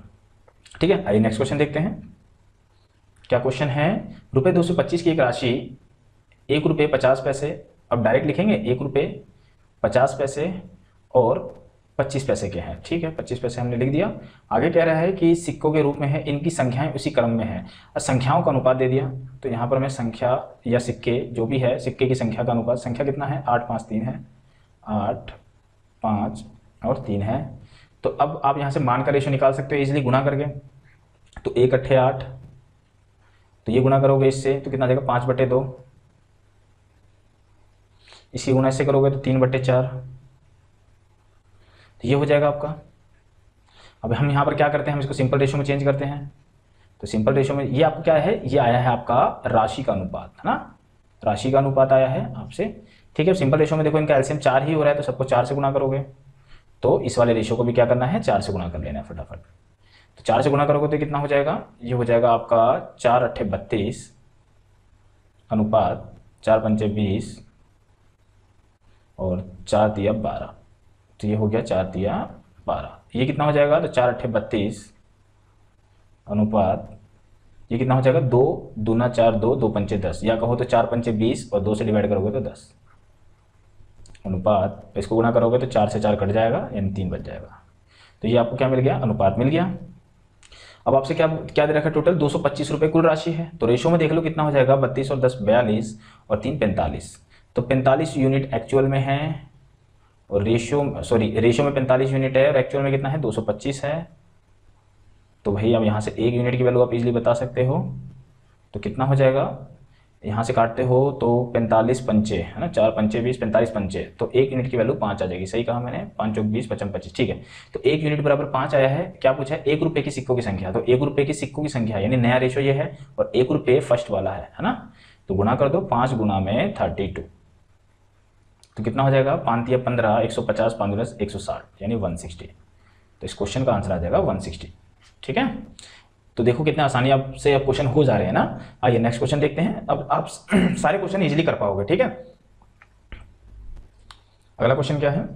ठीक है, आइए नेक्स्ट क्वेश्चन देखते हैं। क्या क्वेश्चन है, रुपये 225 की एक राशि 1 रुपये 50 पैसे, अब डायरेक्ट लिखेंगे 1 रुपये 50 पैसे और 25 पैसे के हैं, ठीक है, 25 पैसे हमने लिख दिया। आगे कह रहा है कि सिक्कों के रूप में है, इनकी संख्याएं उसी क्रम में है, और संख्याओं का अनुपात दे दिया। तो यहाँ पर मैं संख्या या सिक्के जो भी है, सिक्के की संख्या का अनुपात, संख्या कितना है 8 5 3 है, 8 5 और 3 है। तो अब आप यहाँ से मान का रेशो निकाल सकते हो इजीली गुणा करके। तो 1 अट्ठे 8, तो ये गुणा करोगे इससे तो कितना आ जाएगा 5/2, इसी गुणा इससे करोगे तो 3/4, तो ये हो जाएगा आपका। अब हम यहाँ पर क्या करते हैं, हम इसको सिंपल रेशो में चेंज करते हैं। तो सिंपल रेशो में ये आपको क्या है, ये आया है आपका राशि का अनुपात, है ना, राशि का अनुपात आया है आपसे, ठीक है। सिंपल रेशो में देखो इनका एलसीएम 4 ही हो रहा है, तो सबको 4 से गुणा करोगे, तो इस वाले रेशो को भी क्या करना है 4 से गुणा कर लेना है फटाफट। तो 4 से गुणा करोगे तो कितना हो जाएगा, ये हो जाएगा आपका 4 अट्ठे 32 अनुपात 4 पंचे 20 और 4 तिया 12, तो ये हो गया 4 तिया 12। ये कितना हो जाएगा, तो 4 अट्ठे 32 अनुपात ये कितना हो जाएगा 2 दूना 4 2 2 पंचे 10, या कहो तो 4 पंचे 20 और 2 से डिवाइड करोगे तो 10 अनुपात, इसको गुणा करोगे तो 4 से 4 कट जाएगा यानी 3 बच जाएगा। तो ये आपको क्या मिल गया, अनुपात मिल गया। अब आपसे क्या क्या दे रखा है, टोटल 225 रुपये कुल राशि है। तो रेशो में देख लो कितना हो जाएगा, 32 और 10 42 और 3 45, तो 45 यूनिट एक्चुअल में है और रेशो में 45 यूनिट है और एक्चुअल में कितना है 225 है। तो भाई अब यहाँ से 1 यूनिट की वैल्यू आप इजीली बता सकते हो, तो कितना हो जाएगा, यहाँ से काटते हो तो 45 पंचे, है ना, 4 पंचे 20 45 पंचे, तो 1 यूनिट की वैल्यू 5 आ जाएगी। सही कहा मैंने, 5 चौक 20 55 25, ठीक है। तो 1 यूनिट बराबर 5 आया है। क्या पूछा है, 1 रुपये की सिक्कों की संख्या, तो 1 रुपये की सिक्कों की संख्या यानी नया रेशो ये है और 1 रुपये फर्स्ट वाला है ना। तो गुणा कर दो, 5 गुना में 32, तो कितना हो जाएगा 5 या 15 150 5 10 160 यानी 160। तो इस क्वेश्चन का आंसर आ जाएगा 160, ठीक है। तो देखो कितने आसानी आपसे अब क्वेश्चन हो जा रहे हैं ना। आइए नेक्स्ट क्वेश्चन देखते हैं। अब आप सारे क्वेश्चन इजीली कर पाओगे, ठीक है। अगला क्वेश्चन क्या है,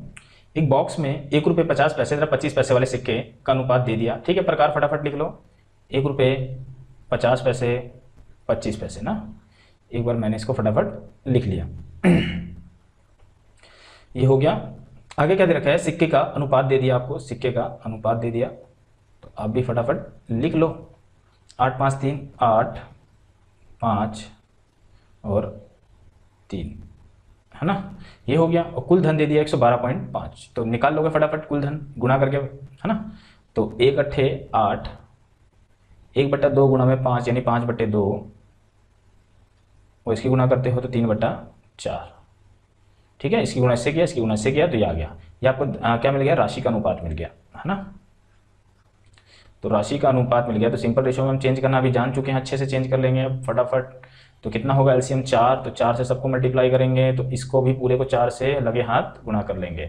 एक बॉक्स में 1 रुपये 50 पैसे तथा 25 पैसे वाले सिक्के का अनुपात दे दिया, ठीक है। प्रकार फटाफट लिख लो, 1 रुपये 50 पैसे 25 पैसे ना। एक बार मैंने इसको फटाफट लिख लिया ये हो गया। आगे क्या दे रखा है, सिक्के का अनुपात दे दिया आपको, सिक्के का अनुपात दे दिया, तो आप भी फटाफट लिख लो। 8 5 3 8 5 और 3, है ना, ये हो गया। और कुल धन दे दिया 112.5, तो निकाल लोगे फटाफट कुल धन गुणा करके, है ना। तो 1 अट्ठे 8, 1/2 गुणा में 5 यानी 5/2, और इसकी गुणा करते हो तो 3/4, ठीक है। इसकी गुणा इससे किया, इसकी गुणा इससे किया, तो ये आ गया। ये आपको क्या मिल गया, राशि का अनुपात मिल गया, है ना। तो राशि का अनुपात मिल गया। तो सिंपल रेशो में हम चेंज करना अभी जान चुके हैं, अच्छे से चेंज कर लेंगे अब फटाफट। तो कितना होगा एलसीएम 4, तो 4 से सबको मल्टीप्लाई करेंगे, तो इसको भी पूरे को 4 से लगे हाथ गुणा कर लेंगे।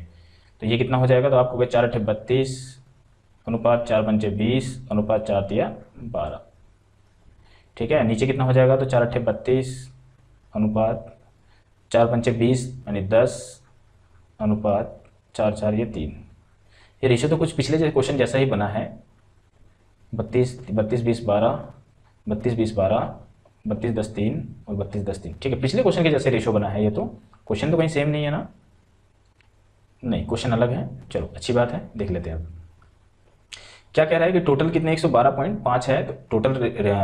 तो ये कितना हो जाएगा, तो आपको 4 अट्ठे 32 अनुपात 4 पंचे 20 अनुपात 4 तिया 12, ठीक है। नीचे कितना हो जाएगा, तो 4 अट्ठे 32 अनुपात 4 पंचे 20 यानी 10 अनुपात 4 4 ये 3। ये रेशो तो कुछ पिछले क्वेश्चन जैसा ही बना है, 32 32 20 12 32 20 12 32 10 3 और 32 10 3, ठीक है। पिछले क्वेश्चन के जैसे रेशो बना है। ये तो क्वेश्चन तो कहीं सेम नहीं है ना, नहीं क्वेश्चन अलग है। चलो अच्छी बात है, देख लेते हैं अब क्या कह रहा है कि टोटल कितने 112.5 है। तो टोटल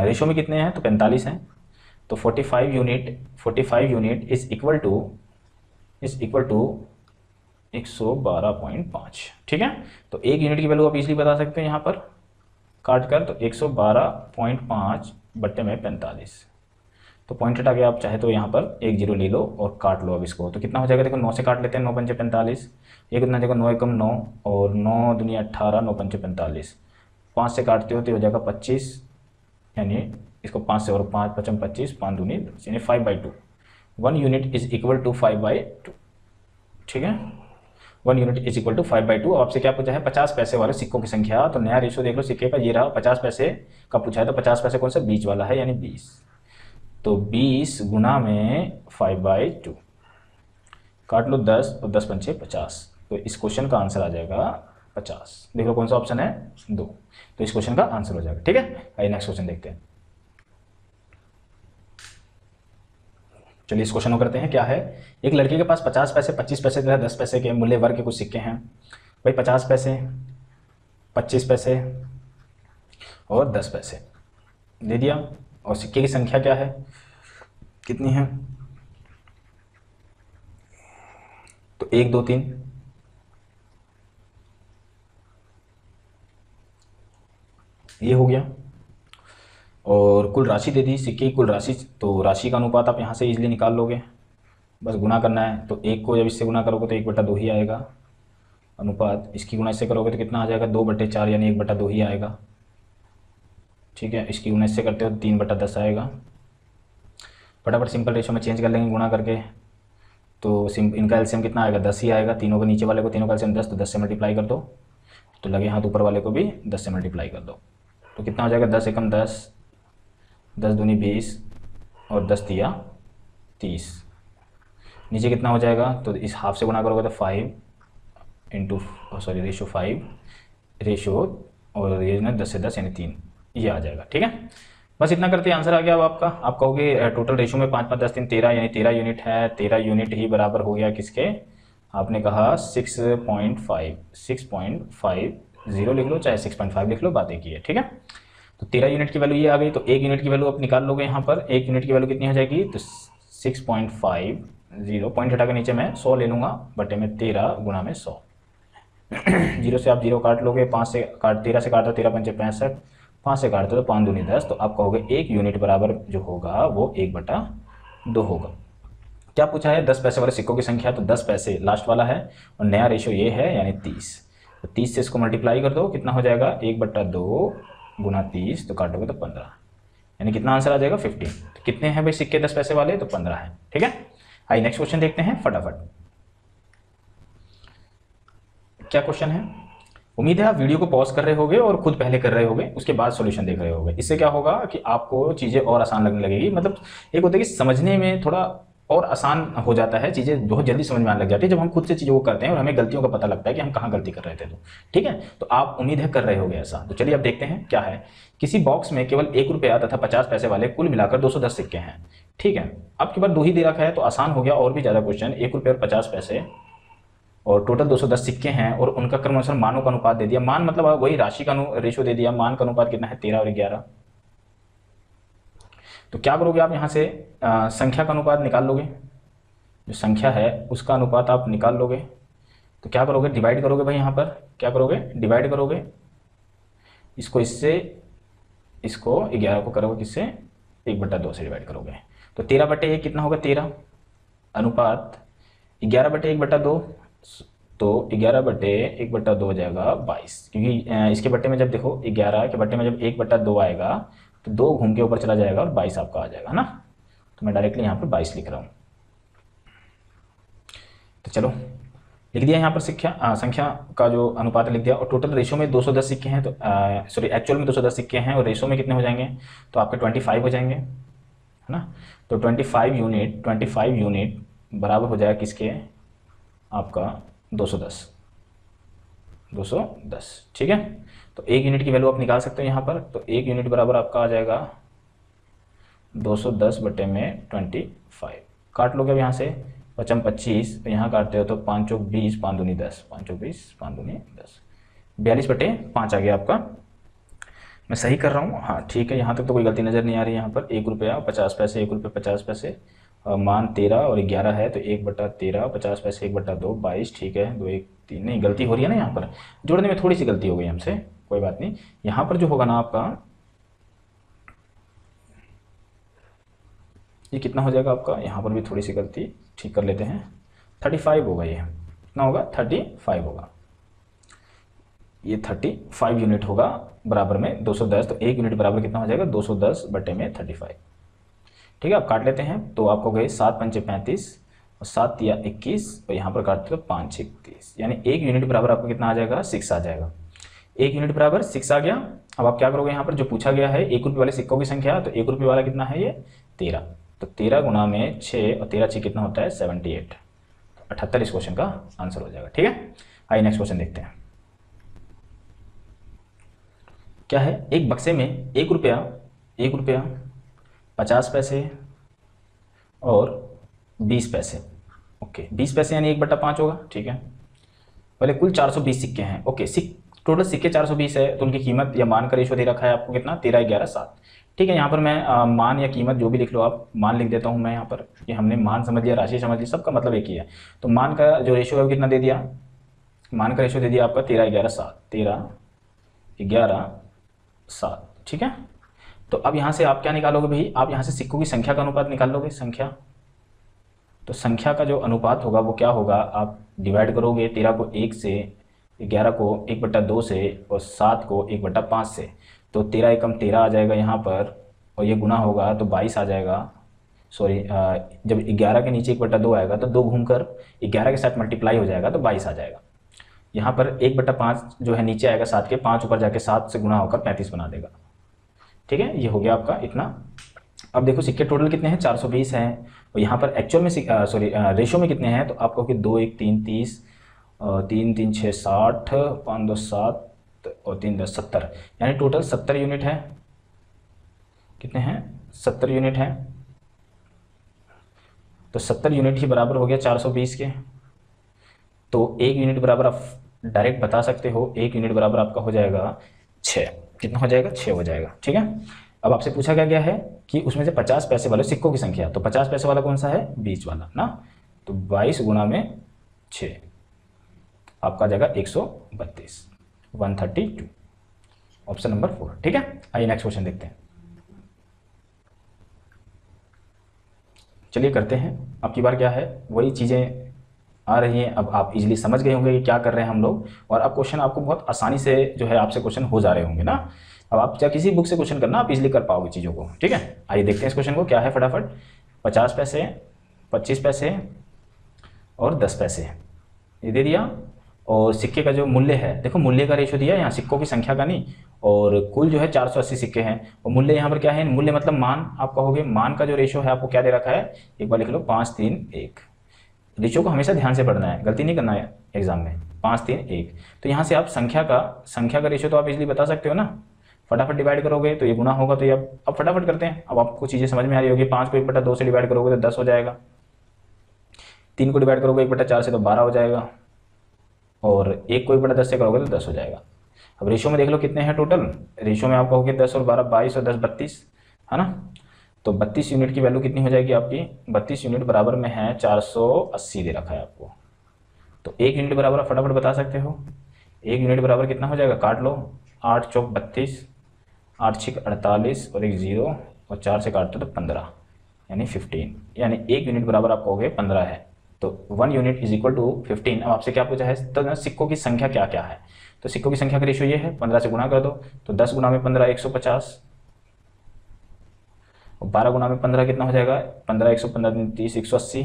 रेशो में कितने हैं, तो 45 हैं। तो 45 यूनिट इज इक्वल टू 112.5, ठीक है। तो 1 यूनिट की वैल्यू आप इजीली बता सकते हैं यहाँ पर काट कर, तो 112.5 बट्टे में 45, तो पॉइंट हटा के आप चाहे तो यहाँ पर 1 0 ले लो और काट लो अब इसको। तो कितना हो जाएगा, देखो 9 से काट लेते हैं, 9 पंचे 45, ये कितना देखो 9 एकम 9 और 9 दुनिया 18 9 पंचे 45, 5 से काटते हो तो हो जाएगा 25, यानी इसको 5 से और 5 पचम 25 5 दूनी 10 यानी 5/2। 1 यूनिट इज इक्वल टू 5/2, ठीक है। 1 यूनिट इज इक्वल टू 5/2। आपसे क्या पूछा है, 50 पैसे वाले सिक्कों की संख्या। तो नया रेशो देख लो सिक्के का, ये रहा 50 पैसे का पूछा है। तो 50 पैसे कौन सा, बीच वाला है यानी 20, तो 20 गुना में 5/2, काट लो 10 और 10 पंचे 50। तो इस क्वेश्चन का आंसर आ जाएगा 50। देख लो कौन सा ऑप्शन है, 2। तो इस क्वेश्चन का आंसर हो जाएगा, ठीक है। आइए नेक्स्ट क्वेश्चन देखते हैं। चलिए इस क्वेश्चन को करते हैं। क्या है, एक लड़के के पास 50 पैसे 25 पैसे तथा 10 पैसे के मूल्य वर्ग के कुछ सिक्के हैं। भाई 50 पैसे, 25 पैसे और 10 पैसे दे दिया। और सिक्के की संख्या क्या है, कितनी है, तो 1 2 3, ये हो गया। और कुल राशि दे दी, सिक्के की कुल राशि, तो राशि का अनुपात आप यहाँ से इजीली निकाल लोगे, बस गुना करना है। तो 1 को जब इससे गुना करोगे तो 1/2 ही आएगा अनुपात, इसकी गुना इससे करोगे तो कितना आ जाएगा, 2/4 यानी 1/2 ही आएगा। ठीक है, इसकी गुना इससे करते हो तो 3/10 आएगा। फटाफट सिंपल रेशो में चेंज कर लेंगे गुणा करके, तो इनका एलसीएम कितना आएगा, 10 ही आएगा। तीनों के नीचे वाले को, तीनों का एलसीएम 10, तो 10 से मल्टीप्लाई कर दो, तो लगे हाथ ऊपर वाले को भी 10 से मल्टीप्लाई कर दो, तो कितना हो जाएगा, 10 एकम 10, 10 दूनी 20 और 10 तिया 30। नीचे कितना हो जाएगा, तो इस हाफ से गुणा करोगे तो 5 इंटू रेशो 5 रेशो, और ये ना 10 से 10 यानी 3, ये आ जाएगा। ठीक है, बस इतना करते आंसर आ गया अब आपका। आप कहोगे टोटल रेशो में 5 5 10 3 13 यानी 13 यूनिट है, 13 यूनिट ही बराबर हो गया किसके, आपने कहा 6.50 लिख लो, चाहे 6.5 लिख लो, बात एक ही है। ठीक है, तो 13 यूनिट की वैल्यू ये आ गई। तो 1 यूनिट की वैल्यू आप निकाल लोगे यहाँ पर, 1 यूनिट की वैल्यू कितनी हो जाएगी, तो 6.50, पॉइंट हटा के नीचे मैं 100 ले लूँगा, बटे में 13 गुणा में 100। 0 से आप 0 काट लोगे, 5 से काट, 13 से काटो 13 पंचे 65, 5 से काटते तो 5 दूनी 10, तो आप कहोगे 1 यूनिट बराबर जो होगा वो 1/2 होगा। क्या पूछा है, 10 पैसे वाले सिक्कों की संख्या, तो 10 पैसे लास्ट वाला है और नया रेशो ये है यानी 30। तो 30 से इसको मल्टीप्लाई कर दो, कितना हो जाएगा, 1/2 गुना 30, तो काटोगे तो 15, यानी कितना आंसर आ जाएगा 15। तो कितने हैं भाई सिक्के 10 पैसे वाले, तो 15 है। ठीक है, आइए नेक्स्ट क्वेश्चन देखते हैं फटाफट। क्या क्वेश्चन है, उम्मीद है आप वीडियो को पॉज कर रहे होगे और खुद पहले कर रहे होगे, उसके बाद सॉल्यूशन देख रहे होगे। इससे क्या होगा कि आपको चीज़ें और आसान लगने लगेगी, मतलब एक होता है कि समझने में थोड़ा और आसान हो जाता है, चीज़ें बहुत जल्दी समझ में आने लग जाती है जब हम खुद से चीज़ों को करते हैं और हमें गलतियों का पता लगता है कि हम कहाँ गलती कर रहे थे। तो ठीक है, तो आप उम्मीद है कर रहे होगे ऐसा। तो चलिए अब देखते हैं क्या है। किसी बॉक्स में केवल 1 रुपया तथा 50 पैसे वाले कुल मिलाकर 210 सिक्के हैं। ठीक है, अब के बाद 2 ही दे रखा है तो आसान हो गया और भी ज़्यादा क्वेश्चन। 1 रुपये और 50 पैसे और टोटल 210 सिक्के हैं और उनका क्रमानुसार मानों का अनुपात दे दिया। मान मतलब वही राशि का रेशो दे दिया। मान का अनुपात कितना है, 13 और 11। तो क्या करोगे आप यहाँ से संख्या का अनुपात निकाल लोगे, जो संख्या है उसका अनुपात आप निकाल लोगे। तो क्या करोगे, डिवाइड करोगे भाई, यहाँ पर क्या करोगे, डिवाइड करोगे इसको इससे, इसको 11 को करोगे किससे, 1/2 से डिवाइड करोगे। तो 13/1 कितना होगा, 13 अनुपात 11/1/2, तो 11/1/2 हो जाएगा 22, क्योंकि इसके बट्टे में जब देखो 11 के बट्टे में जब 1/2 आएगा तो 2 घूम के ऊपर चला जाएगा और 22 आपका आ जाएगा ना। तो मैं डायरेक्टली यहाँ पर 22 लिख रहा हूँ। तो चलो लिख दिया यहाँ पर संख्या का जो अनुपात लिख दिया। और टोटल रेशो में 210 सिक्के हैं, तो सॉरी एक्चुअल में 210 सिक्के हैं और रेशो में कितने हो जाएंगे, तो आपके 25 हो जाएंगे, है ना। तो 25 यूनिट बराबर हो जाएगा किसके, आपका 210। ठीक है, तो 1 यूनिट की वैल्यू आप निकाल सकते हो यहाँ पर। तो 1 यूनिट बराबर आपका आ जाएगा 210 बटे में 25। काट लोगे अब यहाँ से 55 25, तो यहाँ काटते हो तो 5 चौक 20, 5 दूनी 10, 5 चौक 20, 5 दूनी 10, 42/5 आ गया आपका। मैं सही कर रहा हूँ, हाँ ठीक है, यहाँ तक तो कोई गलती नज़र नहीं आ रही। यहाँ पर 1 रुपया 50 पैसे, 1 रुपये 50 पैसे, मान 13 और 11 है, तो 1/13, 50 पैसे 1/2, 22। ठीक है, 2 1 3, नहीं गलती हो रही है ना, यहाँ पर जोड़ने में थोड़ी सी गलती हो गई हमसे, कोई बात नहीं। यहाँ पर जो होगा ना आपका, ये कितना हो जाएगा आपका, यहाँ पर भी थोड़ी सी गलती ठीक कर लेते हैं, 35 होगा। ये कितना होगा, 35 होगा, ये 35 यूनिट होगा बराबर में 210। तो 1 यूनिट बराबर कितना हो जाएगा, 210 बटे में 35। ठीक है, आप काट लेते हैं, तो आपको गए 7 पंचे 35 और 7 तिया 21, और यहाँ पर काटते तो 5 6 30, यानी 1 यूनिट बराबर आपको कितना आ जाएगा, 6 आ जाएगा। 1 यूनिट बराबर 6 आ गया। अब आप क्या करोगे, यहाँ पर जो पूछा गया है 1 रुपये वाले सिक्कों की संख्या, तो 1 रुपये वाला कितना है ये 13, तो 13 गुना में 6 और 13 6 कितना होता है 78, 78 इस क्वेश्चन का आंसर हो जाएगा। ठीक है, आइए नेक्स्ट क्वेश्चन देखते हैं। क्या है, एक बक्से में 1 रुपया 50 पैसे और 20 पैसे। ओके, 20 पैसे यानी 1/5 होगा। ठीक है, बोले कुल 420 सिक्के हैं। ओके, टोटल सिक्के 420 है, तो उनकी कीमत या मान का रेशो दे रखा है आपको कितना, 13, 11, 7। ठीक है, यहाँ पर मैं मान या कीमत जो भी लिख लो आप, मान लिख देता हूँ मैं यहाँ पर, कि हमने मान समझ लिया, राशि समझ ली, सबका मतलब एक ही है। तो मान का जो रेशो है वो कितना दे दिया, मान का रेशो दे दिया आपका 13, 11, 7, 13, 11, 7। ठीक है, तो अब यहाँ से आप क्या निकालोगे भाई, आप यहाँ से सिक्कों की संख्या का अनुपात निकाल लोगे, संख्या। तो संख्या का जो अनुपात होगा वो क्या होगा, आप डिवाइड करोगे 13 को 1 से, 11 को 1/2 से, और 7 को 1/5 से। तो 13 एकम 13 आ जाएगा यहाँ पर, और ये गुना होगा तो 22 आ जाएगा। सॉरी, जब 11 के नीचे 1/2 आएगा तो 2 घूमकर 11 के साथ मल्टीप्लाई हो जाएगा तो 22 आ जाएगा। यहाँ पर 1/5 जो है नीचे आएगा 7 के, 5 ऊपर जाके 7 से गुना होकर 35 बना देगा। ठीक है, ये हो गया आपका इतना। अब देखो सिक्के टोटल कितने हैं, 420 हैं, और यहाँ पर एक्चुअल में सॉरी रेशो में कितने हैं, तो आपको कि 2, 1, 3, 30, 3, 3, 6, 60, 5, 2, 7 और 3, 10, 70, यानी टोटल 70 यूनिट है। कितने हैं, 70 यूनिट हैं। तो 70 यूनिट ही बराबर हो गया 420 के। तो 1 यूनिट बराबर आप डायरेक्ट बता सकते हो, 1 यूनिट बराबर आपका हो जाएगा 6। कितना हो जाएगा, 6 हो जाएगा। ठीक है, अब आपसे पूछा गया है कि उसमें से 50 पैसे वाले सिक्कों की संख्या, तो 50 पैसे वाला कौन सा है, बीच वाला ना, तो 22 गुना में 6 आपका आ जाएगा 132, 132, ऑप्शन नंबर 4। ठीक है, आइए नेक्स्ट क्वेश्चन देखते हैं। चलिए करते हैं। अब की बार क्या है, वही चीज़ें आ रही हैं। अब आप इजीली समझ गए होंगे कि क्या कर रहे हैं हम लोग, और अब क्वेश्चन आपको बहुत आसानी से जो है आपसे क्वेश्चन हो जा रहे होंगे ना। अब आप चाहे किसी बुक से क्वेश्चन करना, आप इजीली कर पाओगे चीज़ों को। ठीक है, आइए देखते हैं इस क्वेश्चन को क्या है फटाफट। 50 पैसे, 25 पैसे और 10 पैसे ये दे दिया, और सिक्के का जो मूल्य है, देखो मूल्य का रेशो दिया है यहाँ, सिक्कों की संख्या का नहीं, और कुल जो है 480 सिक्के हैं, और मूल्य यहाँ पर क्या है, मूल्य मतलब मान। आप कहोगे मान का जो रेशो है आपको क्या दे रखा है, एक बार लिख लो 5, 3, 1। रेशो को हमेशा ध्यान से पढ़ना है, गलती नहीं करना है एग्जाम में। 5, 3, 1, तो यहाँ से आप संख्या का रेशो तो आप इजीली बता सकते हो ना, फटाफट डिवाइड करोगे तो ये गुना होगा। तो ये अब फटाफट करते हैं। अब आपको चीज़ें समझ में आ रही होगी। 5 को 1/2 से डिवाइड करोगे तो 10 हो जाएगा, 3 को डिवाइड करोगे 1/4 से तो 12 हो जाएगा, और 1 को 1/10 से करोगे तो 10 हो जाएगा। अब रेशो में देख लो कितने हैं टोटल, रेशो में आप कहोगे 10 और 12 22 और 10 32 है ना। तो 32 यूनिट की वैल्यू कितनी हो जाएगी आपकी, 32 यूनिट बराबर में है 480 दे रखा है आपको। तो 1 यूनिट बराबर आप फटाफट बता सकते हो। 1 यूनिट बराबर कितना हो जाएगा, काट लो, 8 चौक 32, 8 6 48 और 1 0, और 4 से काटते तो 15 यानी 15, यानी 1 यूनिट बराबर आप कहोगे 15 है। तो 1 यूनिट इज इक्वल टू 15। अब आपसे क्या पूछा है, तो सिक्कों की संख्या क्या क्या है, तो सिक्कों की संख्या का रेशियो ये है, 15 से गुणा कर दो, तो 10 गुना में 15 150, और 12 गुना में 15 कितना हो जाएगा, 15 115 30 180,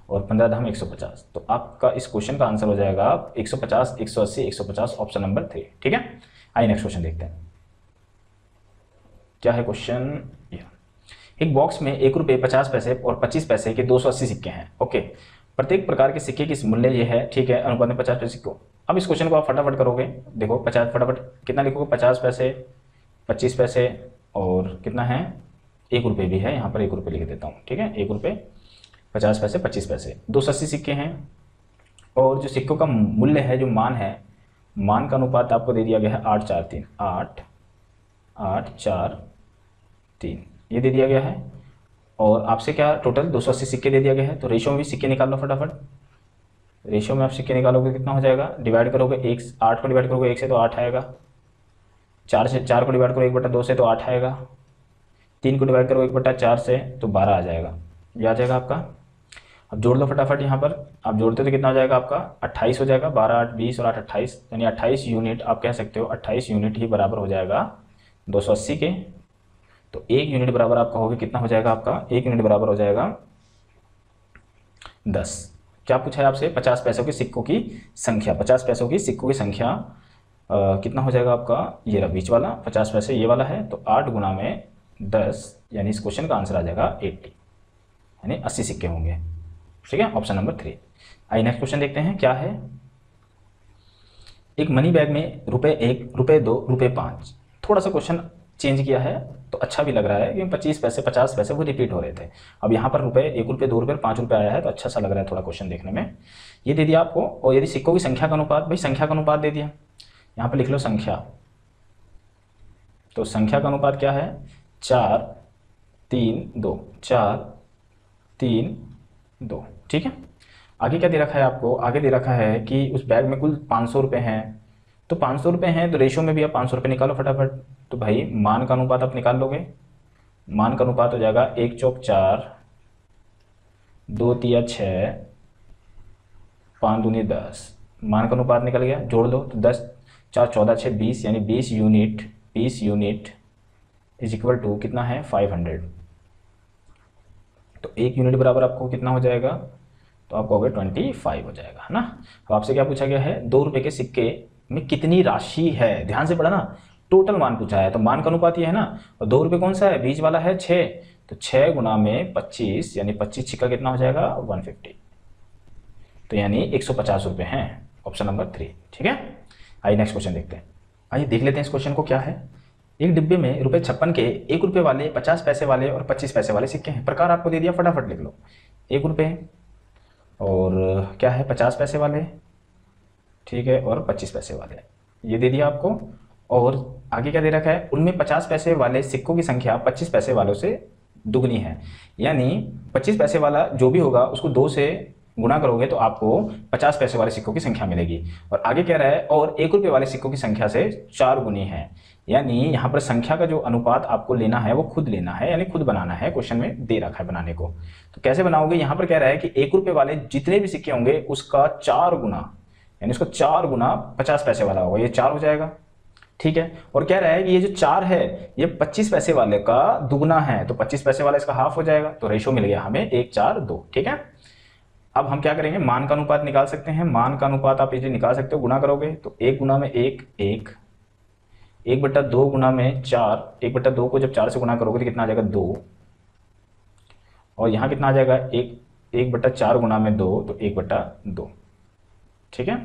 और 15 धाम 150। तो आपका इस क्वेश्चन का आंसर हो जाएगा 150, 180, 150, ऑप्शन नंबर 3। ठीक है, आइए नेक्स्ट क्वेश्चन देखते हैं क्या है क्वेश्चन। एक बॉक्स में 1 रुपये 50 पैसे और 25 पैसे के 280 सिक्के हैं। ओके, प्रत्येक प्रकार के सिक्के की मूल्य ये है। ठीक है, अनुपात में 50 पैसे को। अब इस क्वेश्चन को आप फटाफट करोगे, देखो 50 फटाफट कितना लिखोगे, 50 पैसे, 25 पैसे, और कितना है 1 रुपये भी है, यहाँ पर 1 रुपये लिख देता हूँ। ठीक है, 1 रुपये 50 पैसे 25 पैसे, 280 सिक्के हैं, और जो सिक्कों का मूल्य है, जो मान है, मान का अनुपात आपको दे दिया गया है 8 4 3, 8 8 4 3 ये दे दिया गया है, और आपसे क्या टोटल 280 सिक्के दे दिया गया है। तो रेशो में भी सिक्के निकाल लो फटाफट। रेशो में आप सिक्के निकालोगे कितना हो जाएगा, डिवाइड करोगे 8 को डिवाइड करोगे 1 से तो 8 आएगा, 4 को डिवाइड करो 1/2 से तो 8 आएगा, 3 को डिवाइड करो 1/4 से तो 12 आ जाएगा, ये आ जाएगा आपका। अब जोड़ लो फटाफट, यहाँ पर आप जोड़ते तो कितना हो जाएगा आपका 28 हो जाएगा, 12 8 20 और 8 28, यानी 28 यूनिट आप कह सकते हो, 28 यूनिट ही बराबर हो जाएगा 280 के। तो 1 यूनिट बराबर आप कहोगे कितना हो जाएगा आपका, 1 यूनिट बराबर हो जाएगा 10। क्या पूछा है आपसे, 50 पैसों के सिक्कों की संख्या, 50 पैसों की सिक्कों की संख्या कितना हो जाएगा आपका, ये रहा बीच वाला 50 पैसे ये वाला है, तो 8 गुना में 10, यानी इस क्वेश्चन का आंसर आ जाएगा 80, यानी 80 सिक्के होंगे। ठीक है, ऑप्शन नंबर 3। आइए नेक्स्ट क्वेश्चन देखते हैं क्या है। एक मनी बैग में ₹1, ₹2, ₹5, थोड़ा सा क्वेश्चन चेंज किया है तो अच्छा भी लग रहा है, क्योंकि 25 पैसे 50 पैसे वो रिपीट हो रहे थे। अब यहाँ पर रुपये 1 रुपये 2 रुपये 5 रुपये आया है तो अच्छा सा लग रहा है थोड़ा क्वेश्चन देखने में। ये दे दिया आपको। और यदि सिक्कों की संख्या का अनुपात, भाई संख्या का अनुपात दे दिया, यहाँ पर लिख लो संख्या। तो संख्या का अनुपात क्या है? 4 3 2, 4 3 2। ठीक है, आगे क्या दे रखा है आपको? आगे दे रखा है कि उस बैग में कुल 500 रुपये हैं। तो 500 रुपये हैं तो रेशो में भी आप 500 रुपये निकालो फटाफट। तो भाई मान का अनुपात आप निकाल लोगे। मान का अनुपात हो जाएगा 1 चौक 4, 2 तिया 6, 5 दूनी 10। मान का अनुपात निकल गया, जोड़ दो तो 10 4 14 6 20, यानी 20 unit, 20 unit is equal to कितना है? 500। तो 1 यूनिट बराबर आपको कितना हो जाएगा? तो आपको हो गया 25 हो जाएगा, है ना। अब आपसे क्या पूछा गया है? 2 रुपये के सिक्के में कितनी राशि है? ध्यान से पढ़ा ना, टोटल मान पूछा है। तो मान का अनुपात ये है ना, और 2 रुपये कौन सा है? बीच वाला है 6, तो 6 गुना में 25, यानी 25 छिक्का कितना हो जाएगा? 150। तो यानी 150 रुपये हैं, ऑप्शन नंबर 3। ठीक है, आइए नेक्स्ट क्वेश्चन देखते हैं। आइए देख लेते हैं इस क्वेश्चन को क्या है। एक डिब्बे में ₹56 के 1 रुपये वाले, 50 पैसे वाले और 25 पैसे वाले सिक्के हैं। प्रकार आपको दे दिया, फटाफट लिख लो। 1 रुपये और क्या है? 50 पैसे वाले, ठीक है, और 25 पैसे वाले, ये दे दिया आपको। और आगे क्या दे रखा है? उनमें 50 पैसे वाले सिक्कों की संख्या 25 पैसे वालों से दुगनी है, यानी 25 पैसे वाला जो भी होगा उसको 2 से गुणा करोगे तो आपको 50 पैसे वाले सिक्कों की संख्या मिलेगी। और आगे कह रहा है और 1 रुपये वाले सिक्कों की संख्या से 4 गुनी है, यानी यहाँ पर संख्या का जो अनुपात आपको लेना है वो खुद लेना है, यानी खुद बनाना है। क्वेश्चन में दे रखा है बनाने को, तो कैसे बनाओगे? यहाँ पर कह रहा है कि 1 रुपये वाले जितने भी सिक्के होंगे उसका 4 गुना, यानी उसका 4 गुना 50 पैसे वाला होगा, ये 4 हो जाएगा। ठीक है, और कह रहा है कि ये जो 4 है ये 25 पैसे वाले का दुगना है, तो 25 पैसे वाला इसका हाफ हो जाएगा। तो रेशो मिल गया हमें 1 4 2। ठीक है, अब हम क्या करेंगे? मान का अनुपात निकाल सकते हैं। मान का अनुपात आप इसे निकाल सकते हो, गुना करोगे तो 1 गुना में 1 1, 1/2 गुना में 4, 1/2 को जब 4 से गुना करोगे तो कितना आ जाएगा? 2। और यहाँ कितना आ जाएगा? 1/4 गुना में 2, तो 1/2। ठीक है,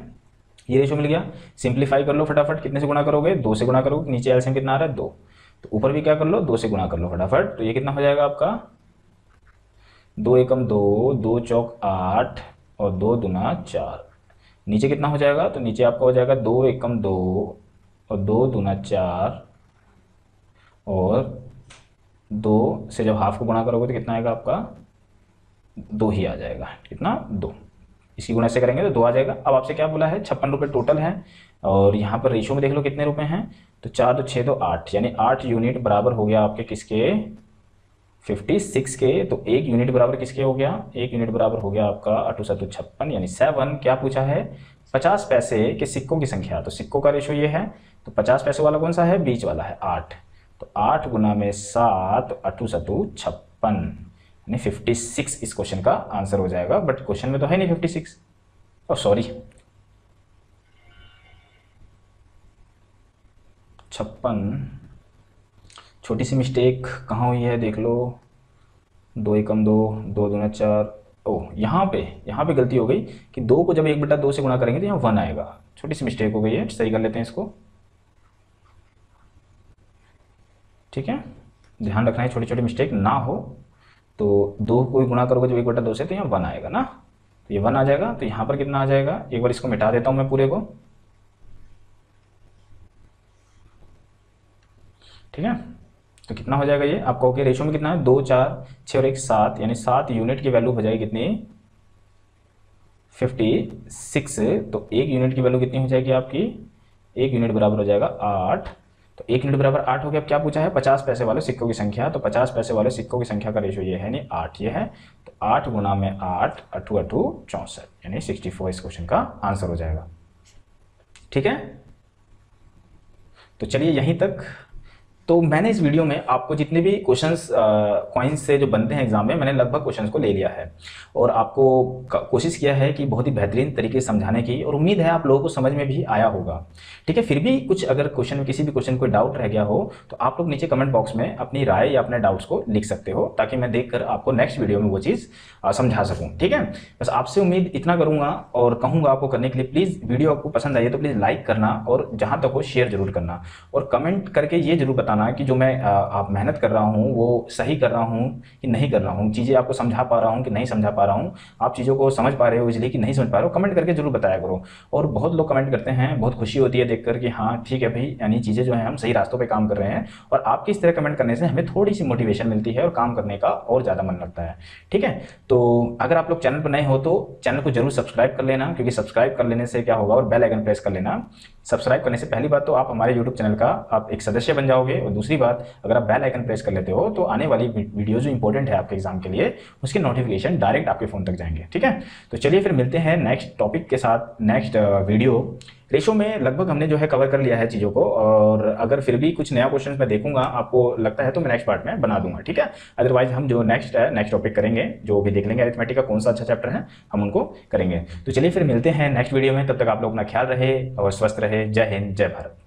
ये रेशो मिल गया। सिंप्लीफाई कर लो फटाफट, कितने से गुणा करोगे? 2 से गुणा करोगे, नीचे एलसीएम कितना आ रहा है? 2। तो ऊपर भी क्या कर लो? 2 से गुणा कर लो फटाफट। तो ये कितना हो जाएगा आपका? 2 एकम 2, 2 चौक 8 और 2 दूना 4। नीचे कितना हो जाएगा? तो नीचे आपका हो जाएगा 2 एकम 2 और 2 दूना 4, और 2 से जब हाफ को गुणा करोगे तो कितना आएगा आपका? 2 ही आ जाएगा। कितना? 2। इसी गुणा से करेंगे तो 2 आ जाएगा। अब आपसे क्या बोला है? 56 रुपये टोटल है, और यहाँ पर रेशो में देख लो कितने रुपए हैं। तो 4 2 6 2 8, यानी 8 यूनिट बराबर हो गया आपके किसके? 56 के। तो 1 यूनिट बराबर किसके हो गया? 1 यूनिट बराबर हो गया आपका 8 7 56, यानी 7। क्या पूछा है? 50 पैसे के सिक्कों की संख्या। तो सिक्कों का रेशो ये है, तो 50 पैसे वाला कौन सा है? बीच वाला है 8। तो 8 गुना में 7, 8 7 56, यानी 56 इस क्वेश्चन का आंसर हो जाएगा। बट क्वेश्चन में तो है नहीं 56, और सॉरी 56, छोटी सी मिस्टेक कहाँ हुई है देख लो। 2 एकम 2, 2 दूना 4। ओह, यहाँ पे गलती हो गई कि 2 को जब 1/2 से गुणा करेंगे तो यहाँ 1 आएगा। छोटी सी मिस्टेक हो गई है, सही कर लेते हैं इसको। ठीक है, ध्यान रखना है छोटी छोटी मिस्टेक ना हो। तो 2 को गुणा करोगे जब 1/2 से तो यहाँ 1 आएगा ना, तो ये 1 आ जाएगा। तो यहाँ पर कितना आ जाएगा? एक बार इसको मिटा देता हूँ मैं पूरे को। ठीक है, तो कितना हो जाएगा ये? आप कहोगे रेशो में कितना है? 2 4 6 और 1 7, यानी 7 यूनिट की वैल्यू हो जाएगी कितनी? 56। तो 1 यूनिट की वैल्यू कितनी हो जाएगी आपकी? 1 यूनिट बराबर हो जाएगा 8। तो 1 यूनिट बराबर 8 हो गया। अब क्या पूछा है? 50 पैसे वाले सिक्कों की संख्या। तो 50 पैसे वाले सिक्कों की संख्या का रेशो ये है, नहीं 8 ये है। तो 8 गुना में 8, 8 8 64, यानी 64 इस क्वेश्चन का आंसर हो जाएगा। ठीक है, तो चलिए यहीं तक। तो मैंने इस वीडियो में आपको जितने भी क्वेश्चंस कॉइन्स से जो बनते हैं एग्जाम में, मैंने लगभग क्वेश्चंस को ले लिया है और आपको कोशिश किया है कि बहुत ही बेहतरीन तरीके से समझाने की, और उम्मीद है आप लोगों को समझ में भी आया होगा। ठीक है, फिर भी कुछ अगर क्वेश्चन में किसी भी क्वेश्चन कोई डाउट रह गया हो तो आप लोग नीचे कमेंट बॉक्स में अपनी राय या अपने डाउट्स को लिख सकते हो, ताकि मैं देखकर आपको नेक्स्ट वीडियो में वो चीज़ समझा सकूँ। ठीक है, बस आपसे उम्मीद इतना करूँगा और कहूँगा आपको करने के लिए, प्लीज़ वीडियो आपको पसंद आई तो प्लीज़ लाइक करना, और जहाँ तक हो शेयर जरूर करना, और कमेंट करके ये जरूर बताना पाना कि जो मैं आप मेहनत कर रहा हूँ वो सही कर रहा हूँ कि नहीं कर रहा हूँ, चीज़ें आपको समझा पा रहा हूँ कि नहीं समझा पा रहा हूँ, आप चीज़ों को समझ पा रहे हो इजली कि नहीं समझ पा रहे हो, कमेंट करके जरूर बताया करो। और बहुत लोग कमेंट करते हैं, बहुत खुशी होती है देखकर कि हाँ ठीक है भाई, यानी चीज़ें जो है हम सही रास्तों पर काम कर रहे हैं। और आपकी इस तरह कमेंट करने से हमें थोड़ी सी मोटिवेशन मिलती है और काम करने का और ज़्यादा मन लगता है। ठीक है, तो अगर आप लोग चैनल पर नए हो तो चैनल को जरूर सब्सक्राइब कर लेना, क्योंकि सब्सक्राइब कर लेने से क्या होगा, और बेल आइकन प्रेस कर लेना। सब्सक्राइब करने से पहली बात तो आप हमारे यूट्यूब चैनल का आप एक सदस्य बन जाओगे, और दूसरी बात अगर आप बेल आइकन प्रेस कर लेते हो तो आने वाली वीडियो जो इंपॉर्टेंट है आपके एग्जाम के लिए उसके नोटिफिकेशन डायरेक्ट आपके फ़ोन तक जाएंगे। ठीक है, तो चलिए फिर मिलते हैं नेक्स्ट टॉपिक के साथ, नेक्स्ट वीडियो। रेशो में लगभग हमने जो है कवर कर लिया है चीज़ों को, और अगर फिर भी कुछ नया क्वेश्चन मैं देखूंगा आपको लगता है तो मैं नेक्स्ट पार्ट में बना दूंगा। ठीक है, अदरवाइज हम जो नेक्स्ट टॉपिक करेंगे, जो भी देख लेंगे अरिथमेटिक का कौन सा अच्छा चैप्टर है हम उनको करेंगे। तो चलिए फिर मिलते हैं नेक्स्ट वीडियो में, तब तक आप लोग अपना ख्याल रहे और स्वस्थ रहे। जय हिंद, जय भारत।